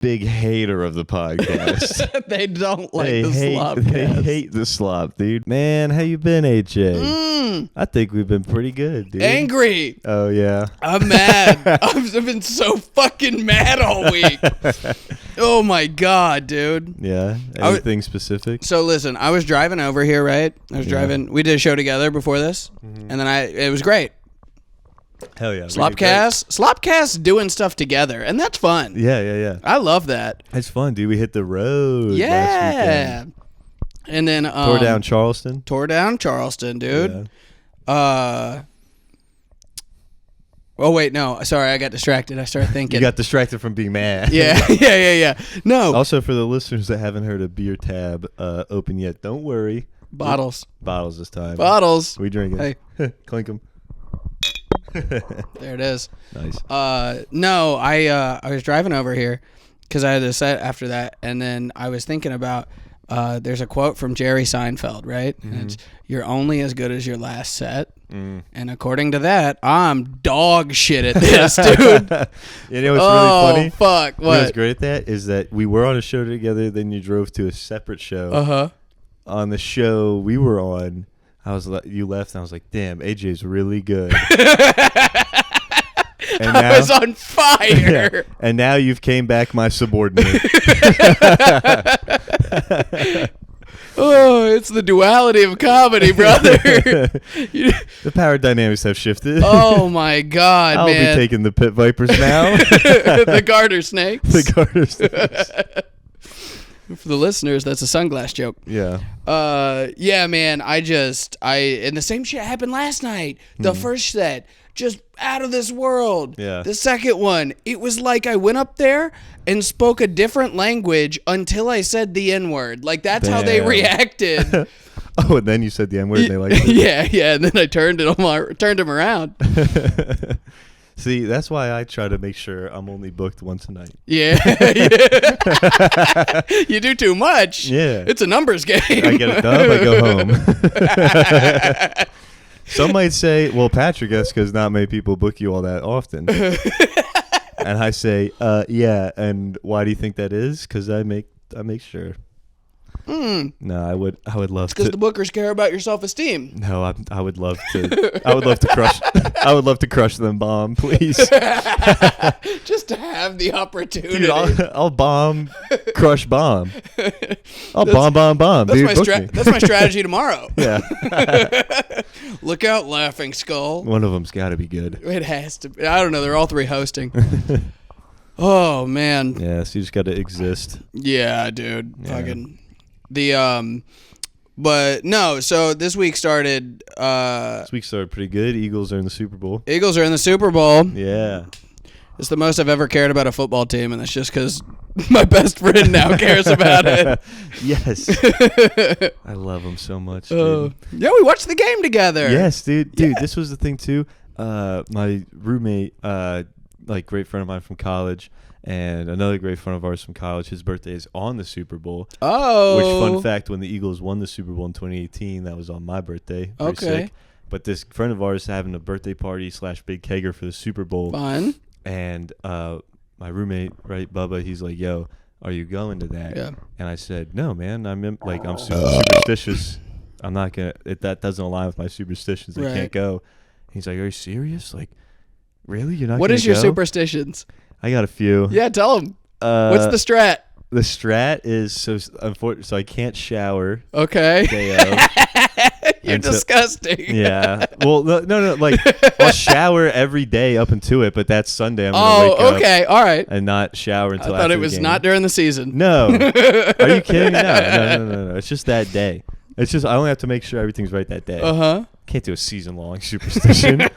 big hater of the podcast. They don't like They the SlopCast. hate the slop, dude. Man, how you been, AJ? I think we've been pretty good, dude. Angry. Oh, yeah. I'm mad. I've been so fucking mad all week. Oh, my God, dude. Yeah? Anything specific? So, listen, I was driving over here, right? We did a show together before this, and then it was great. Hell yeah. SlopCast doing stuff together, and that's fun. Yeah. I love that. It's fun, dude. We hit the road last weekend. And then Tore down Charleston, dude. Yeah. Oh wait, no. Sorry, I got distracted. I started thinking. You got distracted from being mad. Yeah. No. Also, for the listeners that haven't heard a beer tab open yet, don't worry. Bottles this time. We drink it. Hey. Clink them. There it is. Nice. No, I was driving over here because I had a set after that, and then I was thinking about there's a quote from Jerry Seinfeld, right? Mm-hmm. And it's, "You're only as good as your last set." And according to that, I'm dog shit at this, dude. You know what's really funny? Fuck. What? You know what's great at that is that we were on a show together, then you drove to a separate show. Uh-huh. On the show we were on, you left, and I was like, damn, AJ's really good. And I was on fire. Yeah, and now you've came back my subordinate. Oh, it's the duality of comedy, brother. The power dynamics have shifted. Oh, my God, I'll man. be taking the pit vipers now. The garter snakes. The garter snakes. For the listeners, that's a sunglass joke. Yeah. Yeah, man. And the same shit happened last night. The first set, just out of this world. Yeah. The second one, it was like I went up there and spoke a different language until I said the N-word. Like, that's how they reacted. Oh, and then you said the N-word and they liked it. Yeah. And then I turned him around. See, that's why I try to make sure I'm only booked once a night. Yeah. You do too much. Yeah. It's a numbers game. I get a dub, I go home. Some might say, well, Patrick, that's because not many people book you all that often. And I say, yeah, and why do you think that is? Because I make sure. No, I would love to. Because the bookers care about your self-esteem. No, I would love to. I would love to crush. I would love to crush them, bomb, please. Just to have the opportunity. Dude, I'll bomb, crush, bomb. I'll bomb. That's my strategy tomorrow. Yeah. Look out, Laughing Skull. One of them's got to be good. It has to be. I don't know. They're all three hosting. Oh man. Yeah, so you just got to exist. Yeah, dude. Yeah. Fucking. But no, so this week started pretty good. Eagles are in the Super Bowl. Eagles are in the Super Bowl. Yeah. It's the most I've ever cared about a football team, and that's just because my best friend now cares about it. Yes. I love him so much, dude. Yeah, we watched the game together. Yes, dude. Dude, this was the thing, too. My roommate, great friend of mine from college, and another great friend of ours from college, his birthday is on the Super Bowl. Oh. Which, fun fact, when the Eagles won the Super Bowl in 2018, that was on my birthday. Pretty sick. But this friend of ours having a birthday party / big kegger for the Super Bowl. Fun. And my roommate, right, Bubba, he's like, yo, are you going to that? Yeah. And I said, no, man, I'm superstitious. I'm not going to, that doesn't align with my superstitions. I can't go. He's like, are you serious? Like, really? You're not going to go? What is your superstitions? I got a few. Yeah, tell them. What's the strat? The strat is so I can't shower. Okay. Day of. You're disgusting. Yeah. Well, no. Like, I'll shower every day up into it, but that's Sunday. I'm gonna wake up. Okay. All right. And not shower until I thought after it was the game. not during the season. No. Are you kidding? No. It's just that day. It's just I only have to make sure everything's right that day. Can't do a season-long superstition.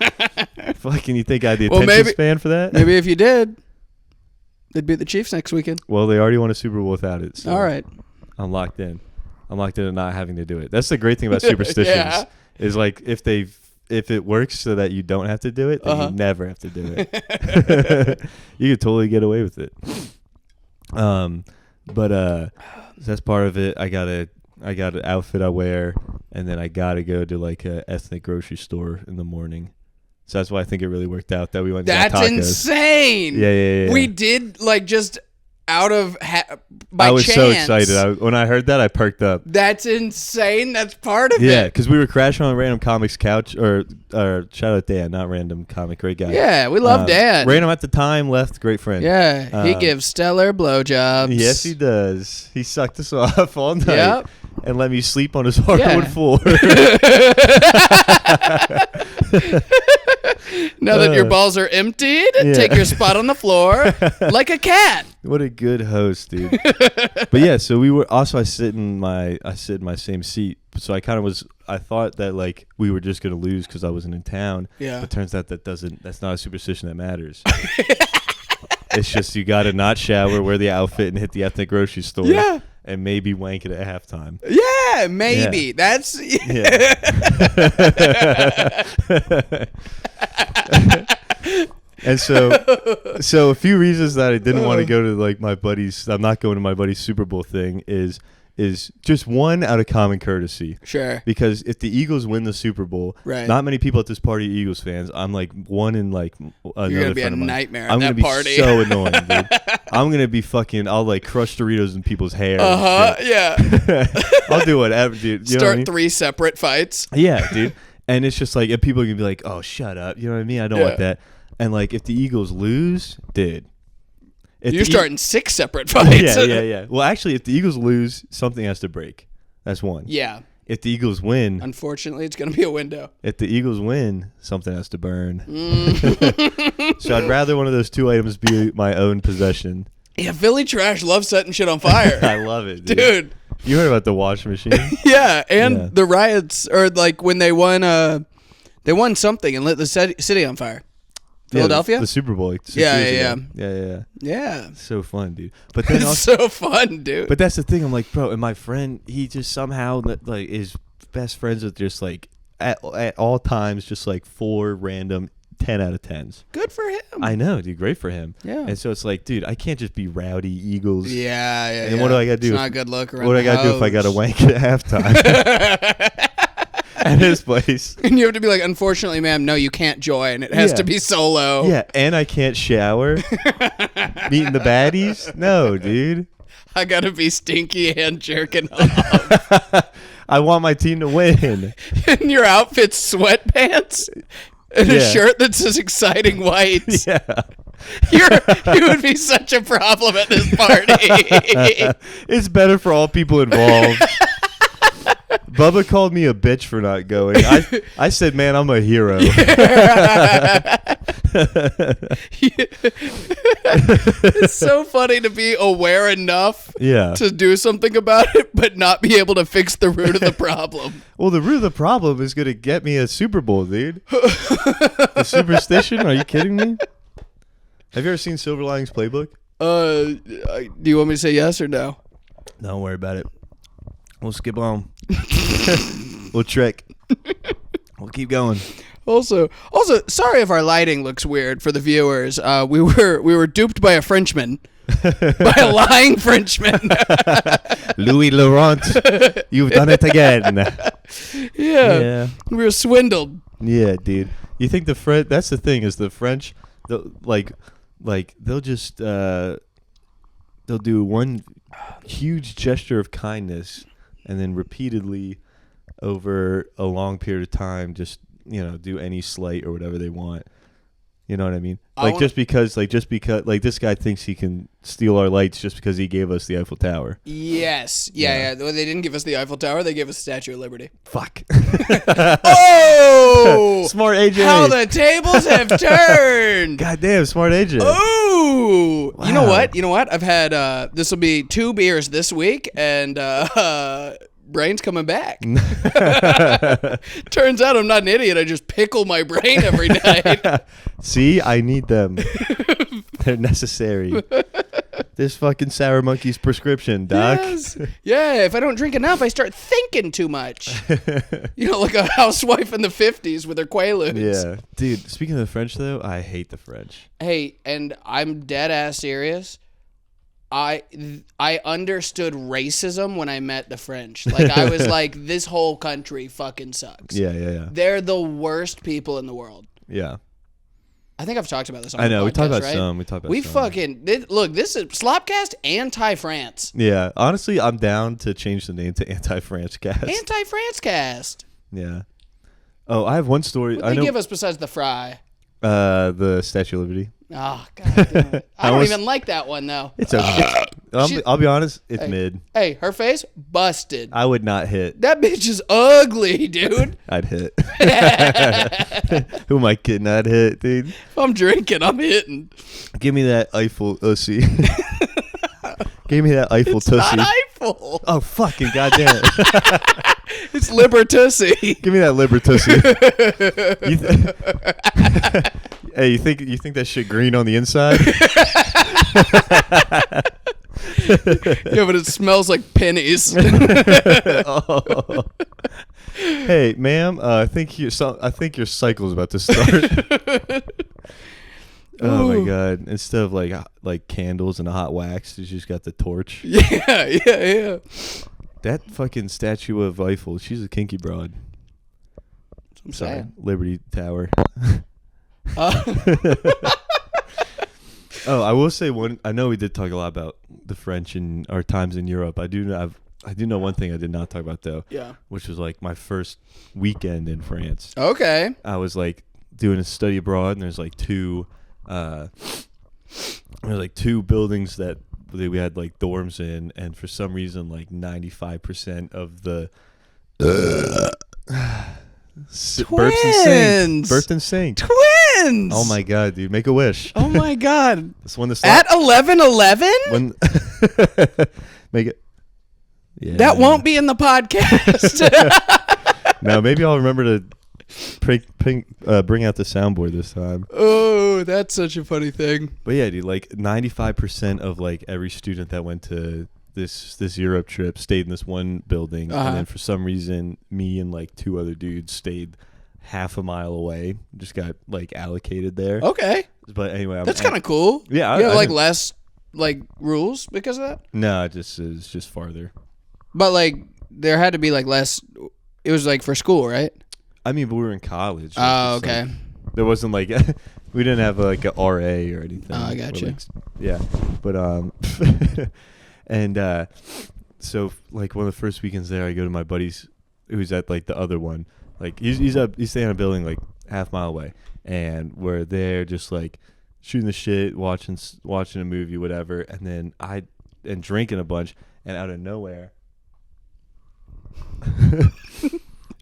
Fucking, you think I had the attention span for that? Maybe if you did, they'd beat the Chiefs next weekend. Well, they already won a Super Bowl without it. So all right. I'm locked in. I'm locked in and not having to do it. That's the great thing about superstitions. Is like if it works so that you don't have to do it, then you never have to do it. You could totally get away with it. But that's part of it. I got an outfit I wear, and then I gotta go to like a ethnic grocery store in the morning. So that's why I think it really worked out that we went to tacos. That's insane. Yeah. We did like just out of by I was chance. so excited. When I heard that, I perked up. That's insane. That's part of it. Yeah, because we were crashing on Random Comics couch, or shout out Dan, not Random Comic, great guy. Yeah, we love Dan. Random at the time, left, great friend. Yeah, he gives stellar blowjobs. Yes, he does. He sucked us off all night Yep. and let me sleep on his hardwood floor. Now that your balls are emptied, take your spot on the floor like a cat. What a good host, dude. But yeah, so we were also I sit in my same seat. So I thought that like we were just gonna lose because I wasn't in town. Yeah. But turns out that's not a superstition that matters. It's just you gotta not shower, wear the outfit, and hit the ethnic grocery store. Yeah. And maybe wank it at halftime. Yeah, maybe. Yeah. That's And so a few reasons that I didn't want to go to like my buddy's. I'm not going to my buddy's Super Bowl thing. Is just one out of common courtesy. Sure. Because if the Eagles win the Super Bowl, right. Not many people at this party are Eagles fans. I'm like one in like another. You're gonna be friend a of mine. nightmare. I'm at gonna that be party. so annoying, dude. I'm gonna be fucking. I'll like crush Doritos in people's hair. Yeah. I'll do whatever, dude. You know Start what I mean? 3 separate fights. Yeah, dude. And it's just like, and people are gonna be like, "Oh, shut up," you know what I mean? I don't want that. And like, if the Eagles lose, dude. You're starting 6 separate fights. Yeah. Well, actually, if the Eagles lose, something has to break. That's one. Yeah. If the Eagles win, unfortunately, it's going to be a window. If the Eagles win, something has to burn. So I'd rather one of those 2 items be my own possession. Yeah, Philly trash loves setting shit on fire. I love it, dude. You heard about the washing machine? Yeah, and the riots, or like when they won something and lit the city on fire. Philadelphia? The Super Bowl. Like Yeah. So fun, dude. But then it's so fun, dude. But that's the thing. I'm like, bro, and my friend, he just somehow like is best friends with just like at all times, just like 4 random 10 out of 10s. Good for him. I know, dude. Great for him. Yeah. And so it's like, dude, I can't just be rowdy Eagles. Yeah. And what do I got to do? It's not a good look around. What do I got to do if I got to wank at halftime? At his place. And you have to be like, unfortunately, ma'am, no, you can't join. It has to be solo. Yeah, and I can't shower. Meeting the baddies? No, dude. I gotta be stinky and jerking off. I want my team to win. And your outfit's sweatpants and a shirt that says exciting whites. Yeah. You would be such a problem at this party. It's better for all people involved. Bubba called me a bitch for not going. I said, man, I'm a hero. It's so funny to be aware enough to do something about it, but not be able to fix the root of the problem. Well, the root of the problem is going to get me a Super Bowl, dude. The superstition? Are you kidding me? Have you ever seen Silver Linings Playbook? Do you want me to say yes or no? Don't worry about it. We'll skip on. We'll trick. We'll keep going. Also, sorry if our lighting looks weird for the viewers. We were duped by a Frenchman, by a lying Frenchman. Louis Laurent, you've done it again. Yeah, we were swindled. Yeah, dude. You think the French? That's the thing. Is the French, they'll just they'll do one huge gesture of kindness, and then repeatedly over a long period of time, just do any slight or whatever they want. You know what I mean? Just because this guy thinks he can steal our lights just because he gave us the Eiffel Tower. Yes. Yeah. Well, they didn't give us the Eiffel Tower. They gave us the Statue of Liberty. Fuck. Oh! Smart AJ. How the tables have turned. Goddamn, smart AJ. Oh! Wow. You know what? I've had, this will be 2 beers this week, and, brain's coming back. Turns out I'm not an idiot. I just pickle my brain every night. See, I need them. They're necessary. This fucking sour monkey's prescription, doc. Yes. Yeah, if I don't drink enough, I start thinking too much. Like a housewife in the 50s with her Quaaludes. Yeah. Dude, speaking of the French, though, I hate the French. Hey, and I'm dead ass serious. I understood racism when I met the French. Like, I was like, this whole country fucking sucks. Yeah. They're the worst people in the world. Yeah. I think I've talked about this on I know. the podcast, We talked about right? some. We talked about We some. fucking... Look, this is SlopCast anti-France. Yeah. Honestly, I'm down to change the name to Anti-France Cast. Anti-France cast. Yeah. Oh, I have one story. What did they give us besides the fry? The Statue of Liberty. Oh, God damn it. I don't even like that one, though. It's okay. I'll be honest. It's mid. Hey, her face? Busted. I would not hit. That bitch is ugly, dude. I'd hit. Who am I kidding? I'd hit, dude. If I'm drinking, I'm hitting. Give me that Eiffel Ussy. Give me that Eiffel It's Tussie. not Eiffel. Oh, fucking goddamn. It's Libertussie. Give me that Libertussie. Hey, you think that shit green on the inside? Yeah, but it smells like pennies. Oh. Hey, ma'am, I think your cycle's about to start. Oh my god! Instead of like candles and a hot wax, you just got the torch. Yeah. That fucking statue of Eiffel, she's a kinky broad. I'm Sorry, saying. Liberty Tower. Oh, I will say one. I know we did talk a lot about the French and our times in Europe. I do know one thing I did not talk about though. Yeah. Which was like my first weekend in France. Okay. I was like doing a study abroad, and there's like two buildings that we had like dorms in, and for some reason like 95% of the burped and sing. Twins. Oh my god, dude, make a wish. Oh my god. This one At 11:11? when make it. Yeah. That won't be in the podcast. No, maybe I'll remember to bring out the soundboard this time. Oh, that's such a funny thing. But yeah, dude, like 95% of like every student that went to this Europe trip stayed in this one building, and then for some reason, me and like two other dudes stayed half a mile away. Just got like allocated there. Okay. But anyway, That's kind of cool. Yeah, You have like less like rules because of that? No, it's just farther. But like there had to be like less. It was like for school, right? I mean, but we were in college. So Oh, okay. Like, there wasn't like we didn't have like a RA or anything. Oh, I got you. Like, yeah, but and so like one of the first weekends there, I go to my buddy's who's at like the other one. Like he's staying in a building like half mile away, and we're there just like shooting the shit, watching a movie, whatever, and then drinking a bunch, and out of nowhere.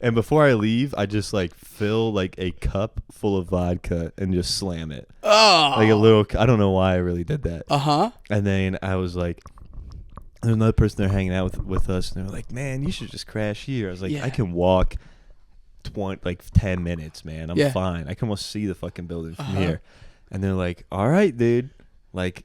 And before I leave, I just like fill like a cup full of vodka and just slam it. Oh. Like a little. I don't know why I really did that. And then I was like, there's another person there hanging out with us, and they were like, "Man, you should just crash here." I was like, Yeah. "I can walk 10 minutes, man. I'm fine. I can almost see the fucking building from here." And they're like, "All right, dude." Like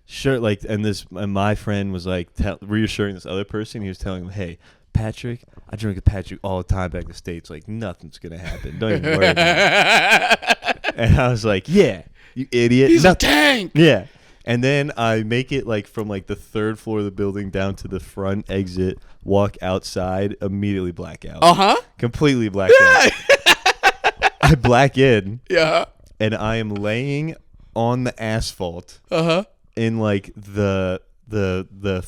sure. Like, and my friend was like reassuring this other person. He was telling him, "Hey, Patrick, I drink with Patrick all the time back in the States. Like, nothing's going to happen. Don't even worry about it." And I was like, "Yeah, you idiot." He's a tank. Yeah. And then I make it like from like the third floor of the building down to the front exit, walk outside, immediately black out. Completely black out. I black in. Yeah. And I am laying on the asphalt in like the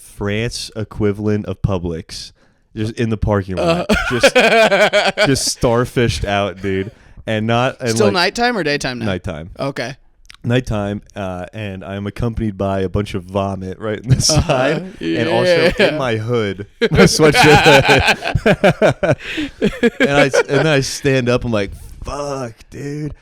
France equivalent of Publix. Just in the parking lot, just starfished out, dude, and Still like, nighttime or daytime now? Nighttime. Okay. Nighttime, and I'm accompanied by a bunch of vomit right in the side, and also in my hood, my sweatshirt. and then I stand up. I'm like, "Fuck, dude!"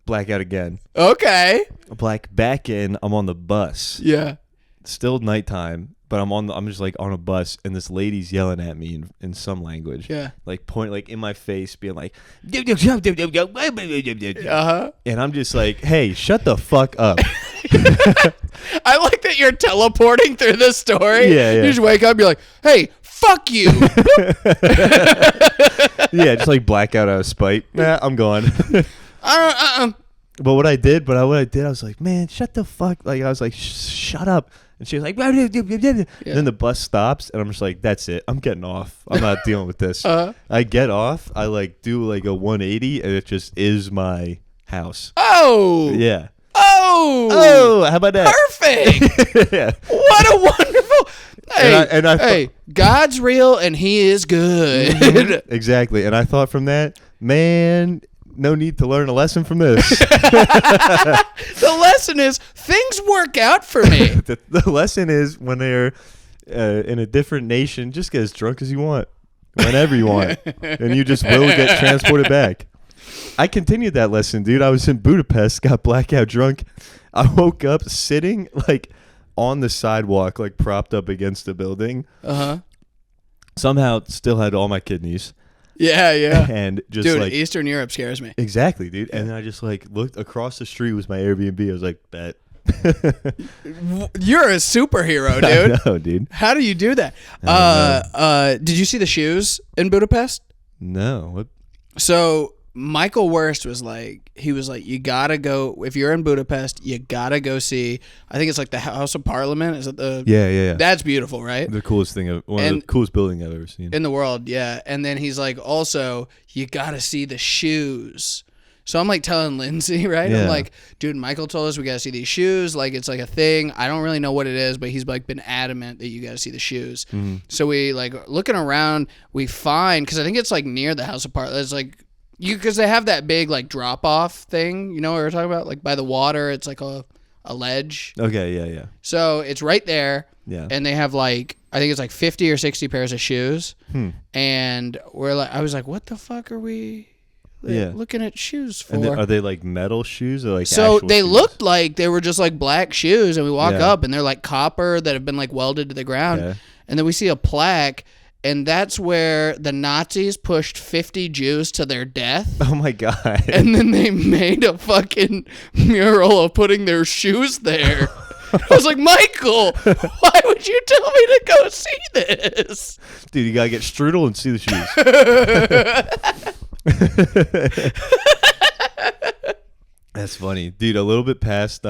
Blackout again. Okay. Black back in. I'm on the bus. Yeah. Still nighttime. But I'm just like on a bus, and this lady's yelling at me in some language. Yeah. Like like in my face, being like, and I'm just like, "Hey, shut the fuck up." I like that you're teleporting through this story. Yeah. You just wake up, you're like, "Hey, fuck you." Yeah, just like blackout out of spite. Nah, I'm gone. But what I did, I was like, "Man, shut the fuck!" Like I was like, "Shut up." And she was like, Then the bus stops, and I'm just like, "That's it. I'm getting off. I'm not dealing with this." I get off. I like do like a 180, and it just is my house. Oh. Yeah. Oh. How about that? Perfect. Yeah. What a wonderful. Hey, I God's real and he is good. Exactly. And I thought from that, man, no need to learn a lesson from this. The lesson is things work out for me. The lesson is when they're in a different nation, just get as drunk as you want, whenever you want, and you just will get transported back. I continued that lesson, dude. I was in Budapest, got blackout drunk. I woke up sitting like on the sidewalk, like propped up against a building. Somehow still had all my kidneys. Yeah. And just dude, like Eastern Europe scares me. Exactly, dude. And then I just like looked across the street was my Airbnb. I was like, bet. You're a superhero, dude. I know, dude. How do you do that? Did you see the shoes in Budapest? No. What? So Michael Wurst was like, you gotta go, if you're in Budapest, you gotta go see, I think it's like the House of Parliament. Is it the? Yeah. That's beautiful, right? The coolest thing, one of the coolest building I've ever seen. In the world, yeah. And then he's like, also, you gotta see the shoes. So I'm like telling Lindsay, right? Yeah. I'm like, dude, Michael told us we gotta see these shoes. Like, it's like a thing. I don't really know what it is, but he's like been adamant that you gotta see the shoes. Mm-hmm. So we like looking around, we find, because I think it's like near the House of Parliament. It's like, because they have that big like drop off thing, you know what we're talking about? Like by the water, it's like a ledge. Okay, yeah. So it's right there. Yeah. And they have like, I think it's like 50 or 60 pairs of shoes. And we're like, I was like, what the fuck are we looking at shoes for? And are they like metal shoes or like so actual they shoes? looked like they were just like black shoes, and we walk Yeah. up and they're like copper that have been like welded to the ground. Yeah. And then we see a plaque, and that's where the Nazis pushed 50 Jews to their death. Oh my god. And then they made a fucking mural of putting their shoes there. I was like, Michael, why would you tell me to go see this? Dude, you gotta get strudel and see the shoes. That's funny. Dude, a little bit past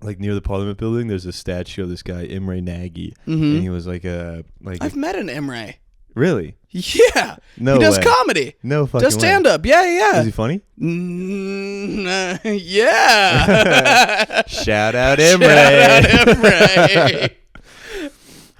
like near the Parliament building, there's a statue of this guy, Imre Nagy. And he was like I've met an Imre. Really? Yeah. No he does way. comedy. No fucking does stand up. Yeah. Is he funny? Yeah. Shout out Imre. Shout out Imre.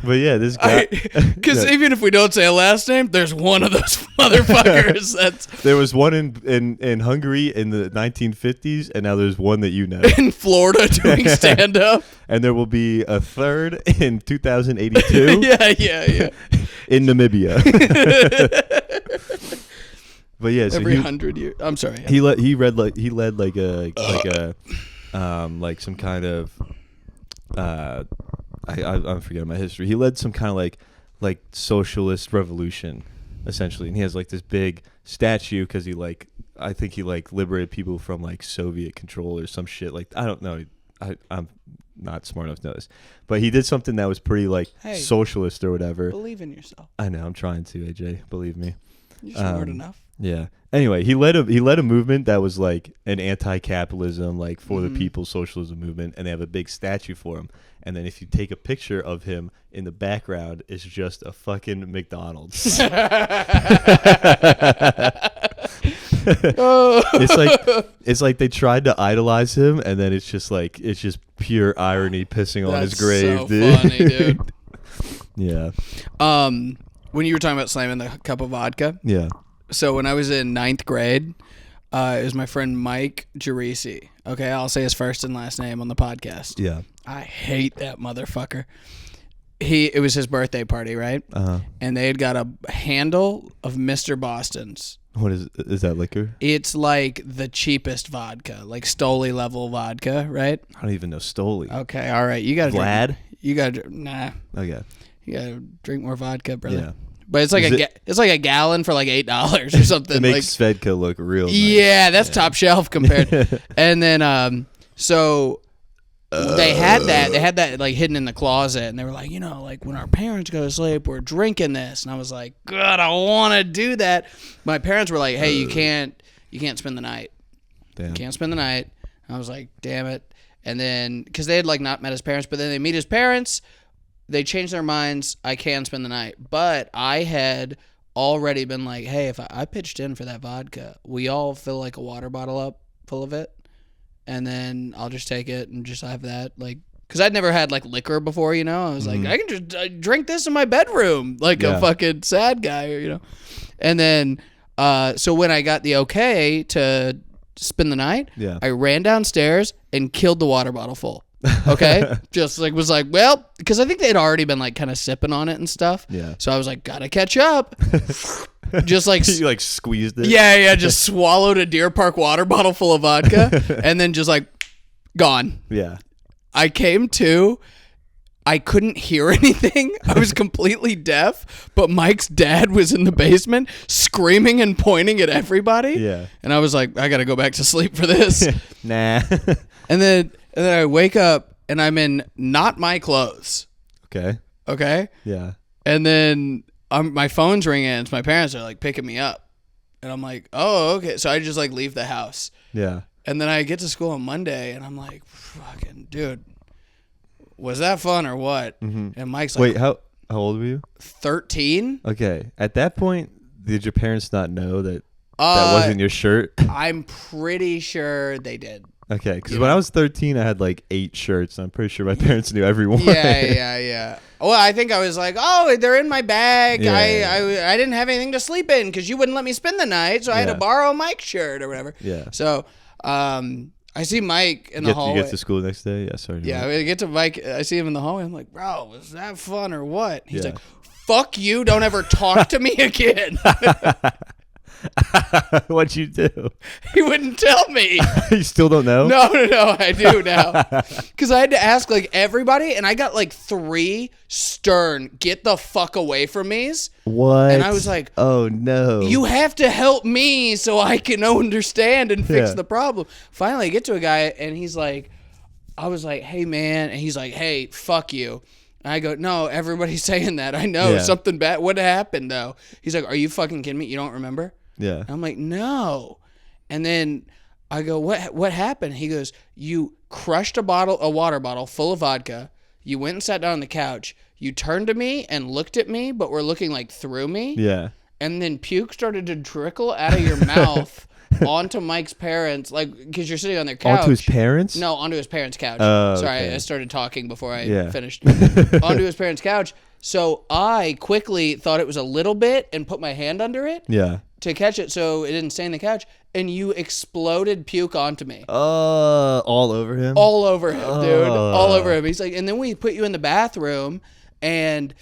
But yeah, this guy. Because even if we don't say a last name, there's one of those motherfuckers. There was one in Hungary in the 1950s, and now there's one that you know. In Florida doing stand-up. And there will be a third in 2082. Yeah. In Namibia. But yeah, so every 100 years. I'm sorry. He led like some kind of I'm forgetting my history. He led some kind of like socialist revolution, essentially, and he has like this big statue because I think he liberated people from like Soviet control or some shit. Like I don't know. I'm not smart enough to know this, but he did something that was pretty socialist or whatever. Believe in yourself. I know. I'm trying to, AJ. Believe me. You're smart enough. Yeah. Anyway, he led a movement that was like an anti-capitalism, like for the people socialism movement, and they have a big statue for him. And then if you take a picture of him in the background, it's just a fucking McDonald's. It's like they tried to idolize him, and then it's just pure irony pissing on his grave, so dude. Funny, dude. Yeah. When you were talking about slamming the cup of vodka. Yeah. So when I was in 9th grade, it was my friend Mike Gerisi. Okay, I'll say his first and last name on the podcast. Yeah. I hate that motherfucker. It was his birthday party, right? Uh-huh. And they had got a handle of Mr. Boston's. What is that liquor? It's like the cheapest vodka, like Stoli level vodka, right? I don't even know Stoli. Okay, all right. You got to Vlad? Nah. Okay. You got to drink more vodka, brother. Yeah. But it's like it's like a gallon for like $8 or something. It makes Svedka look real nice. Yeah, that's top shelf compared. And then so they had that like hidden in the closet, and they were like, like when our parents go to sleep, we're drinking this. And I was like, God, I want to do that. My parents were like, hey, you can't spend the night. Damn. You can't spend the night. And I was like, damn it. And then because they had like not met his parents, but then they meet his parents. They changed their minds. I can spend the night. But I had already been like, hey, if I pitched in for that vodka, we all fill like a water bottle up full of it, and then I'll just take it and just have that, like, because I'd never had like liquor before, you know. I was like, I can just drink this in my bedroom like a fucking sad guy, you know. And then, so when I got the okay to spend the night, I ran downstairs and killed the water bottle full. Okay, just like was like, well, because I think they'd already been like kind of sipping on it and stuff. Yeah. So I was like, gotta catch up. Just like you like squeezed it. Yeah. Just swallowed a Deer Park water bottle full of vodka, and then just like gone. Yeah. I came to. I couldn't hear anything. I was completely deaf, but Mike's dad was in the basement screaming and pointing at everybody. Yeah. And I was like, I got to go back to sleep for this. Nah. And then I wake up and I'm in not my clothes. Okay? Yeah. And then my phone's ringing and my parents are like picking me up. And I'm like, oh, okay. So I just like leave the house. Yeah. And then I get to school on Monday and I'm like, fucking dude. Was that fun or what? Mm-hmm. And Mike's like, wait, how old were you? 13. Okay. At that point, did your parents not know that that wasn't your shirt? I'm pretty sure they did. Okay, because when I was 13, I had like 8 shirts. I'm pretty sure my parents knew every one. Yeah. Well, I think I was like, oh, they're in my bag. Yeah, I didn't have anything to sleep in because you wouldn't let me spend the night, so I had to borrow Mike's shirt or whatever. Yeah. So, I see Mike in the hallway. You get to school the next day? Yeah, sorry. Yeah, I get to Mike. I see him in the hallway. I'm like, bro, was that fun or what? He's like, fuck you. Don't ever talk to me again. What'd you do? He wouldn't tell me. You still don't know? No, I do now. Because I had to ask like everybody, and I got like 3 stern, get the fuck away from me's. What? And I was like, oh no. You have to help me so I can understand and fix the problem. Finally, I get to a guy, and he's like, I was like, hey man. And he's like, hey, fuck you. And I go, no, everybody's saying that. I know something bad. What happened though? He's like, are you fucking kidding me? You don't remember? Yeah. And I'm like, no. And then I go, what happened? He goes, you crushed a water bottle full of vodka. You went and sat down on the couch. You turned to me and looked at me, but were looking like through me. Yeah. And then puke started to trickle out of your mouth onto Mike's parents, like, because you're sitting on their couch. Onto his parents? No, onto his parents' couch. Sorry, I started talking before I finished. Onto his parents' couch. So I quickly thought it was a little bit and put my hand under it. Yeah. To catch it so it didn't stain the couch, and you exploded puke onto me. All over him? All over him, dude. All over him. He's like, and then we put you in the bathroom, and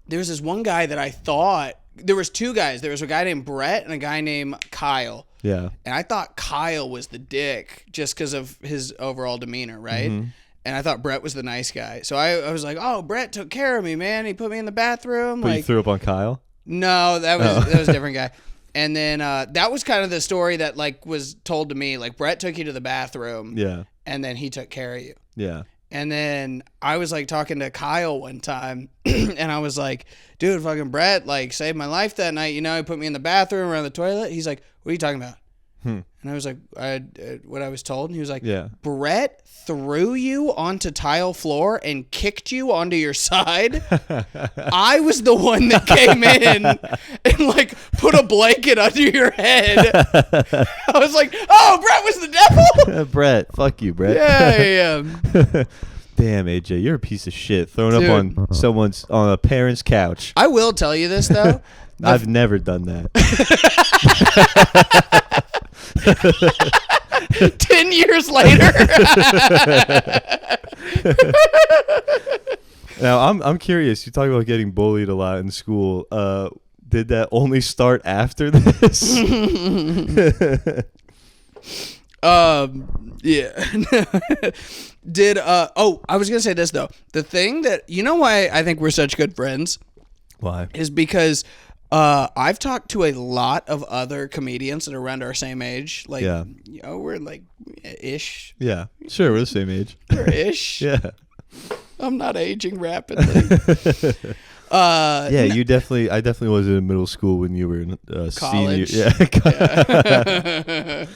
there was this one guy that I thought, there was 2 guys. There was a guy named Brett and a guy named Kyle. Yeah. And I thought Kyle was the dick just because of his overall demeanor, right? Mm-hmm. And I thought Brett was the nice guy. So I was like, oh, Brett took care of me, man. He put me in the bathroom. But you threw up on Kyle? No, that was a different guy. And then that was kind of the story that like was told to me. Like Brett took you to the bathroom. Yeah. And then he took care of you. Yeah. And then I was like talking to Kyle one time and I was like, dude, fucking Brett like saved my life that night. You know, he put me in the bathroom around the toilet. He's like, what are you talking about? And I was like, what I was told. And he was like, Brett threw you onto tile floor and kicked you onto your side. I was the one that came in and like put a blanket under your head. I was like, oh, Brett was the devil. Brett, fuck you, Brett. Yeah. Damn, AJ, you're a piece of shit. Thrown up on a parent's couch. I will tell you this though. I've never done that. 10 years later. Now I'm curious. You talk about getting bullied a lot in school. Did that only start after this? Yeah. I was gonna say this though. The thing that why I think we're such good friends. Why? Is because I've talked to a lot of other comedians that are around our same age. Like, we're like ish. Yeah, sure, we're the same age. We're ish. Yeah. I'm not aging rapidly. I definitely was in middle school when you were in college. Senior. Yeah.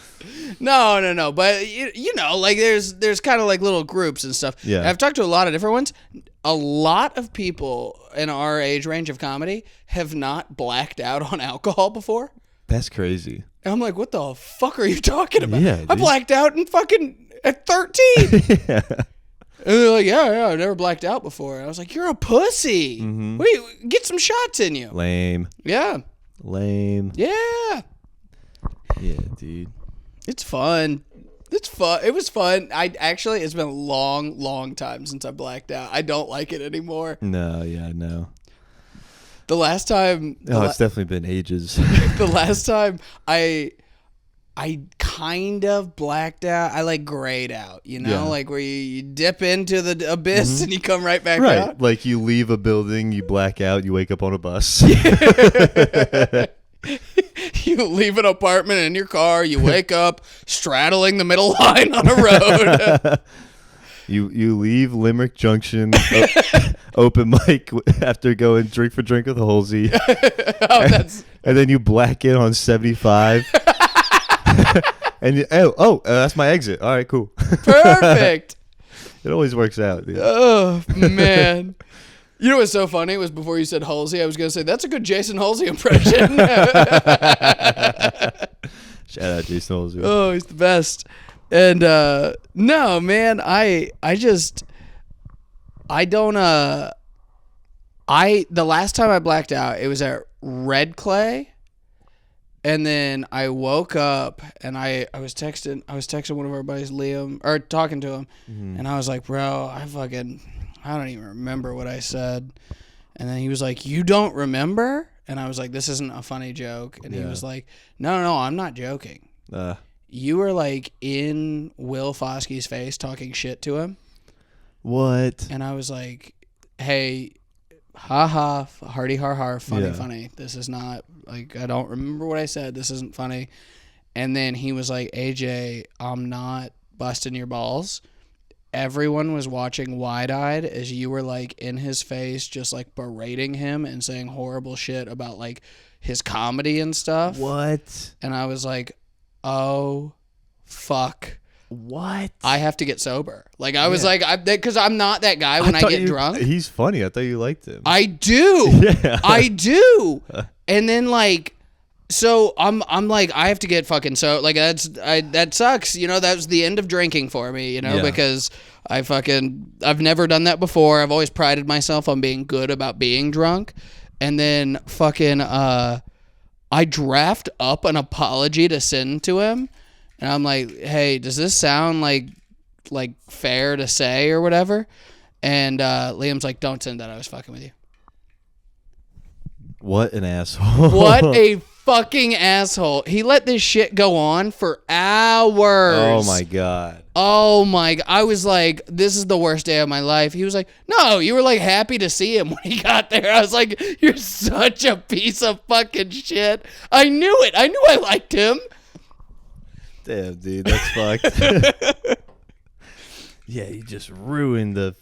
No. But like there's kind of like little groups and stuff. Yeah. I've talked to a lot of different ones. A lot of people in our age range of comedy have not blacked out on alcohol before. That's crazy. And I'm like, what the fuck are you talking about? Yeah, I dude. blacked out in fucking at 13. Yeah. And they're like, yeah, I never blacked out before. I was like, you're a pussy. Mm-hmm. Wait, get some shots in you. Lame. Yeah. Lame. Yeah. Yeah, dude. It's fun. It's fun. It was fun. It's been a long time since I blacked out. I don't like it anymore. No, yeah, no. The last time. It's definitely been ages. The last time I kind of blacked out. I like grayed out, like where you dip into the abyss and you come right back Right. out. Like you leave a building, you black out, you wake up on a bus. You leave an apartment in your car, you wake up straddling the middle line on a road. You leave Limerick Junction open mic after going drink for drink with Halsey. And then you black in on 75. And that's my exit. All right, cool. Perfect. It always works out. Dude. Oh, man. You know what's so funny was before you said Halsey, I was going to say, that's a good Jason Halsey impression. Shout out Jason Halsey. Oh, he's the best. And no, man, the last time I blacked out, it was at Red Clay. And then I woke up and I was texting one of our buddies, Liam, or talking to him. Mm-hmm. And I was like, bro, I don't even remember what I said. And then he was like, you don't remember? And I was like, this isn't a funny joke. And he was like, no, I'm not joking. You were like in Will Foskey's face talking shit to him. What? And I was like, hey, ha, hardy har, funny. This is not, like, I don't remember what I said. This isn't funny. And then he was like, AJ, I'm not busting your balls. Everyone was watching wide-eyed as you were, like, in his face, just, like, berating him and saying horrible shit about, like, his comedy and stuff. What? And I was like, oh, fuck. What? I have to get sober. Like, I was like, because I'm not that guy when I get drunk. He's funny. I thought you liked him. I do. Yeah. I do. And then, like, so I'm like, I have to get fucking like, that sucks. That was the end of drinking for me, because I've never done that before. I've always prided myself on being good about being drunk. And then fucking, I draft up an apology to send to him. And I'm like, hey, does this sound like fair to say or whatever? And Liam's like, don't send that. I was fucking with you. What an asshole. What a fucking asshole. He let this shit go on for hours. Oh, my God. Oh, my God. I was like, this is the worst day of my life. He was like, no, you were like happy to see him when he got there. I was like, you're such a piece of fucking shit. I knew it. I knew I liked him. Damn, dude, that's fucked. Yeah, you just ruined the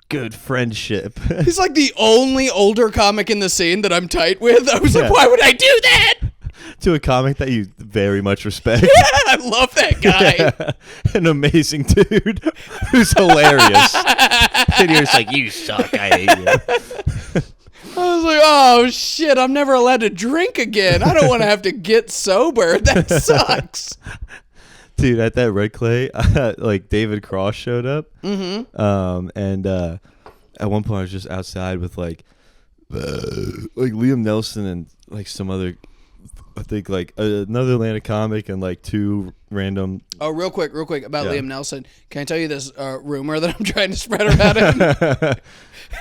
good friendship. He's like the only older comic in the scene that I'm tight with. I was like, why would I do that? To a comic that you very much respect. Yeah, I love that guy. Yeah, an amazing dude who's hilarious. And you're just like, you suck, I hate you. I was like, oh, shit, I'm never allowed to drink again. I don't want to have to get sober. That sucks. Dude, at that Red Clay, like David Cross showed up. Mm-hmm. And at one point I was just outside with like Liam Nelson and like some other, I think like another Atlanta comic and like two random. Oh, real quick about Liam Nelson. Can I tell you this rumor that I'm trying to spread around him?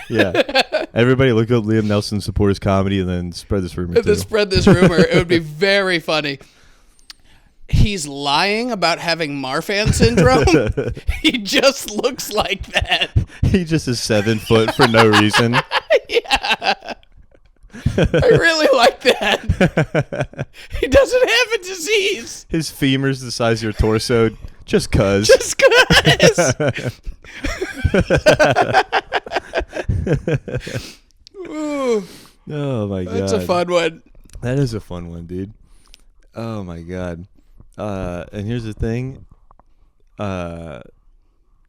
Yeah. Everybody look up Liam Nelson supporters comedy and then spread this rumor. Spread this rumor. It would be very funny. He's lying about having Marfan syndrome. He just looks like that. He just is 7 foot for no reason. Yeah. I really like that. He doesn't have a disease. His femur's the size of your torso just cuz. Just cuz. Oh my God. That's a fun one. That is a fun one, dude. Oh my God. And here's the thing.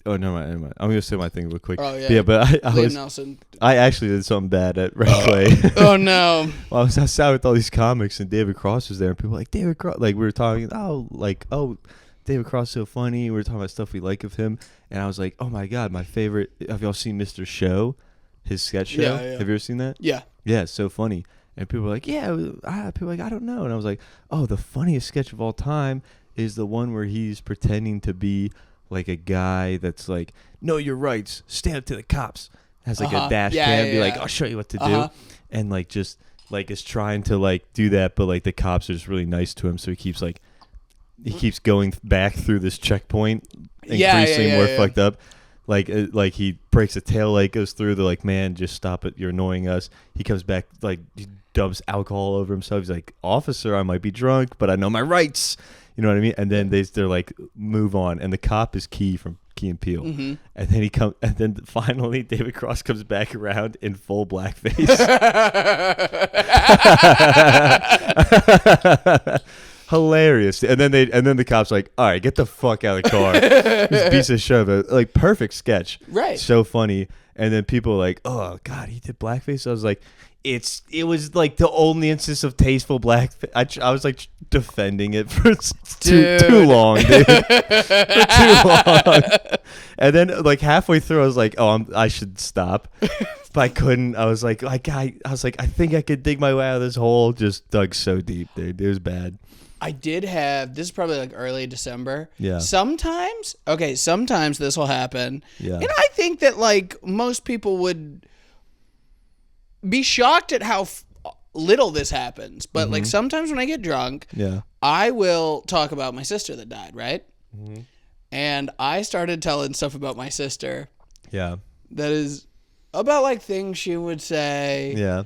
Oh, never mind, never mind. I'm gonna say my thing real quick. Oh yeah. Yeah, but Liam Nelson. I actually did something bad at Red Clay. Oh no. Well, I was outside with all these comics, and David Cross was there, and people were like, David Cross, like we were talking, David Cross is so funny. We were talking about stuff we like of him, and I was like, oh my god, my favorite. Have y'all seen Mr. Show? His sketch show. Yeah. Have you ever seen that? Yeah. Yeah, it's so funny. And people were like, people were like, I don't know. And I was like, oh, the funniest sketch of all time is the one where he's pretending to be like a guy that's like, know your rights, stand up to the cops. Has like a dash cam, be like, I'll show you what to do. And like just like is trying to like do that, but like the cops are just really nice to him, so he keeps going back through this checkpoint, increasingly more fucked up. Like he breaks a tail light, goes through. They're like, man, just stop it. You're annoying us. He comes back, like, he dumps alcohol over himself. He's like, officer, I might be drunk, but I know my rights. You know what I mean? And then they're like, move on. And the cop is Key from Key and Peele. Mm-hmm. And then finally David Cross comes back around in full blackface. Hilarious. And then the cops like, all right, get the fuck out of the car. This piece of shit, but like perfect sketch. Right. So funny. And then people were like, oh god, he did blackface. I was like, it was like the only instance of tasteful blackface. I was like defending it for too long, dude. For too long. And then like halfway through, I was like, I should stop. But I couldn't. I was like, I think I could dig my way out of this hole. Just dug so deep, dude. It was bad. I did have, this is probably like early December. Yeah. Sometimes this will happen. Yeah. And I think that like most people would be shocked at how little this happens. But like sometimes when I get drunk, I will talk about my sister that died, right? Mm-hmm. And I started telling stuff about my sister. Yeah. That is about like things she would say. Yeah.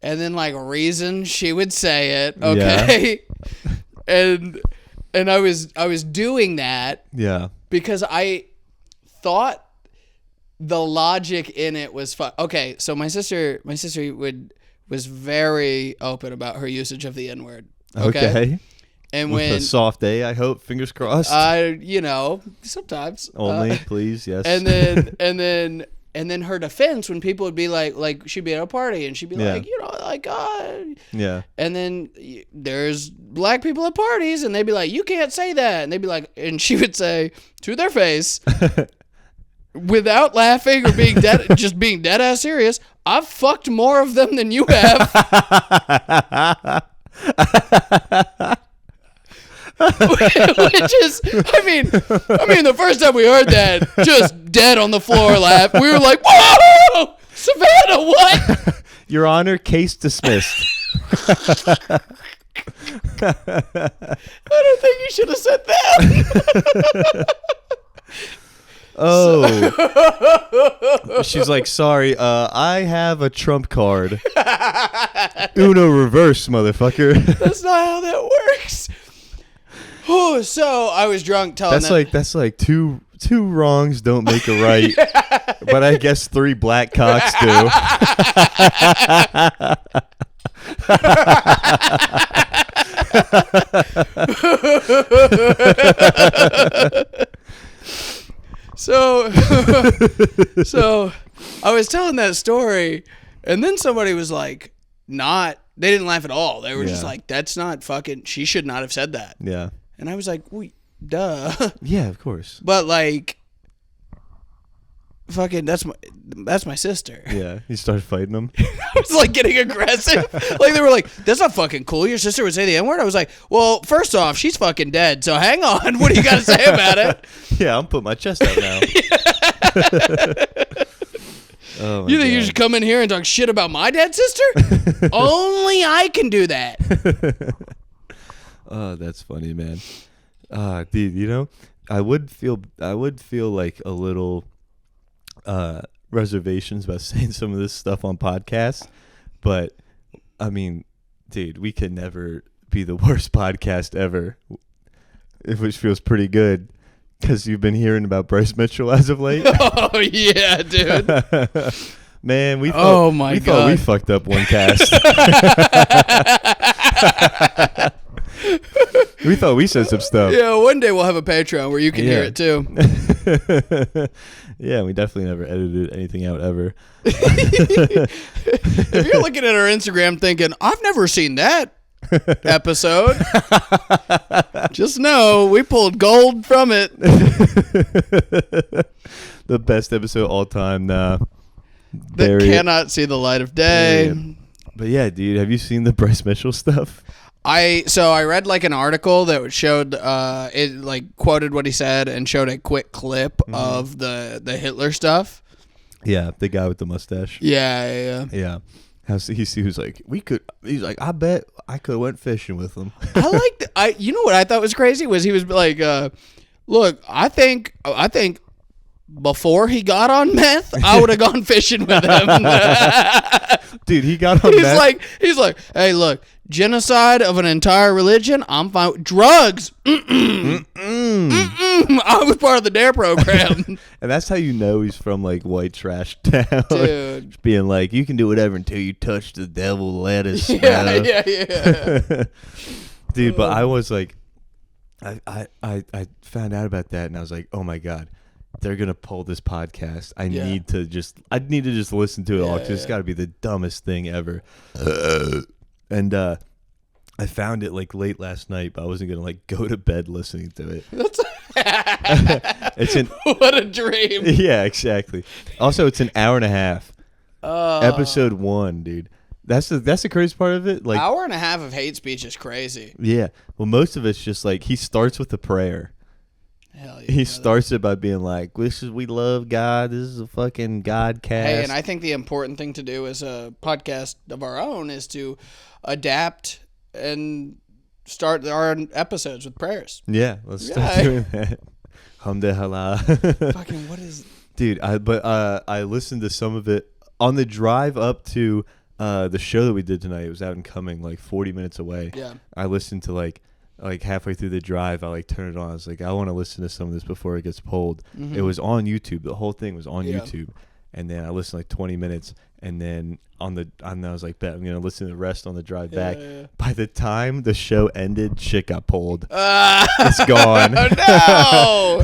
And then like reasons she would say it. Okay. Yeah. And I was doing that. Yeah. Because I thought the logic in it was fun. Okay, so my sister was very open about her usage of the N-word. Okay. And with a soft A, I hope, fingers crossed. Sometimes. Only, please, yes. And then her defense, when people would be like she'd be at a party and she'd be like, yeah. And then there's black people at parties and they'd be like, you can't say that. And they'd be like, and she would say to their face, without laughing or being just being dead ass serious, I've fucked more of them than you have. Which is, I mean, the first time we heard that, just dead on the floor laugh, we were like, whoa, Savannah, what? Your Honor, case dismissed. I don't think you should have said that. Oh. She's like, sorry, I have a trump card. Uno reverse, motherfucker. That's not how that works. Oh, so I was drunk telling that's like two wrongs don't make a right. But I guess 3 black cocks do. So I was telling that story, and then somebody was like, they didn't laugh at all. They were just like, that's not fucking, she should not have said that. Yeah. And I was like, duh. Yeah, of course. But like, fucking, that's my sister. Yeah, you started fighting them. I was like getting aggressive. Like they were like, that's not fucking cool. Your sister would say the N-word. I was like, well, first off, she's fucking dead. So hang on. What do you got to say about it? Yeah, I'm putting my chest out now. Oh you think you should come in here and talk shit about my dead sister? Only I can do that. Oh, that's funny, man. Dude, you know, I would feel like a little reservations about saying some of this stuff on podcasts, but I mean, dude, we could never be the worst podcast ever, which feels pretty good because you've been hearing about Bryce Mitchell as of late. Oh yeah, dude. Man, we thought we fucked up one cast. We thought we said some stuff. Yeah, one day we'll have a Patreon where you can hear it too. Yeah, we definitely never edited anything out ever. If you're looking at our Instagram thinking, I've never seen that episode, just know we pulled gold from it. The best episode all time. That cannot see the light of day. Yeah. But yeah, dude, have you seen the Bryce Mitchell stuff? I read like an article that showed it like quoted what he said and showed a quick clip of the Hitler stuff. Yeah, the guy with the mustache. Yeah. How he was like, he's like, I bet I could have went fishing with him. You know what I thought was crazy was he was like, look, I think before he got on meth, I would have gone fishing with him. Dude, he got on meth. He's like, hey, look, genocide of an entire religion, I'm fine with drugs. I was part of the DARE program. And that's how you know he's from like white trash town. Dude. Just being like, you can do whatever until you touch the devil lettuce. Yeah. Dude, but I was like, I found out about that and I was like, oh my God, they're gonna pull this podcast. I need to just listen to it all because it's got to be the dumbest thing ever. And I found it like late last night, but I wasn't gonna like go to bed listening to it. What a dream. Yeah, exactly. Also, it's an hour and a half. Episode 1, dude. That's the crazy part of it. Like hour and a half of hate speech is crazy. Yeah. Well, most of it's just like he starts with a prayer. Hell yeah. He starts it by being like, we love God. This is a fucking God cast. Hey, and I think the important thing to do as a podcast of our own is to adapt and start our episodes with prayers. Yeah, let's start doing that. Hamdulillah. Fucking what is... Dude, I listened to some of it on the drive up to the show that we did tonight. It was out in Cumming, like 40 minutes away. Yeah. I listened to like halfway through the drive, I like turned it on. I was like, I want to listen to some of this before it gets pulled. It was on YouTube. The whole thing was on YouTube. And then I listened like 20 minutes, and then I was like, bet I'm gonna listen to the rest on the drive back. Yeah. By the time the show ended, shit got pulled. It's gone. No,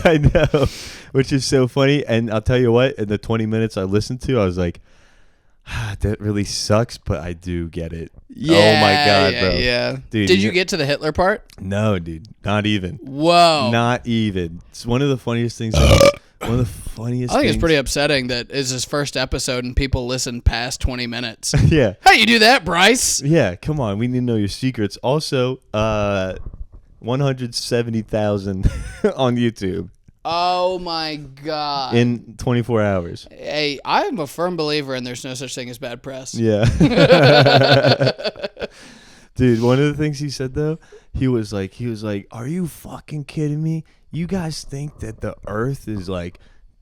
I know, which is so funny. And I'll tell you what, in the 20 minutes I listened to, I was like, that really sucks, but I do get it. Yeah, oh my God, bro. Yeah. Dude, did you get to the Hitler part? No, dude, not even. Whoa, not even. It's one of the funniest things. One of the funniest. I think things. It's pretty upsetting that it's his first episode and people listen past 20 minutes. Yeah. How you do that, Bryce? Yeah, come on. We need to know your secrets. Also, 170,000 on YouTube. Oh my God. In 24 hours. Hey, I am a firm believer in there's no such thing as bad press. Yeah. Dude, one of the things he said though, he was like, are you fucking kidding me? You guys think that the earth is like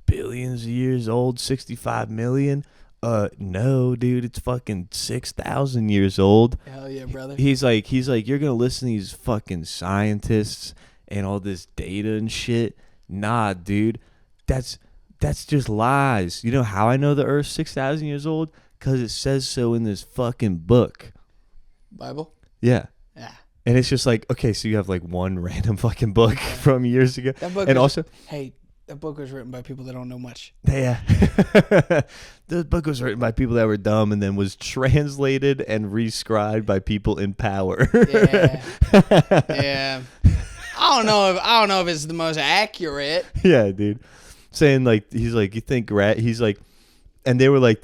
billions of years old, 65 million? No, dude, it's fucking 6,000 years old. Hell yeah, brother. He's like, you're gonna listen to these fucking scientists and all this data and shit. Nah, dude, that's just lies. You know how I know the Earth's 6,000 years old? Because it says so in this fucking book. Bible? Yeah. Yeah. And it's just like, okay, so you have like one random fucking book from years ago. That book that book was written by people that don't know much. Yeah. The book was written by people that were dumb and then was translated and rescribed by people in power. Yeah. Yeah. I don't know if it's the most accurate. Yeah, dude. Saying like, he's like, you think he's like, and they were like,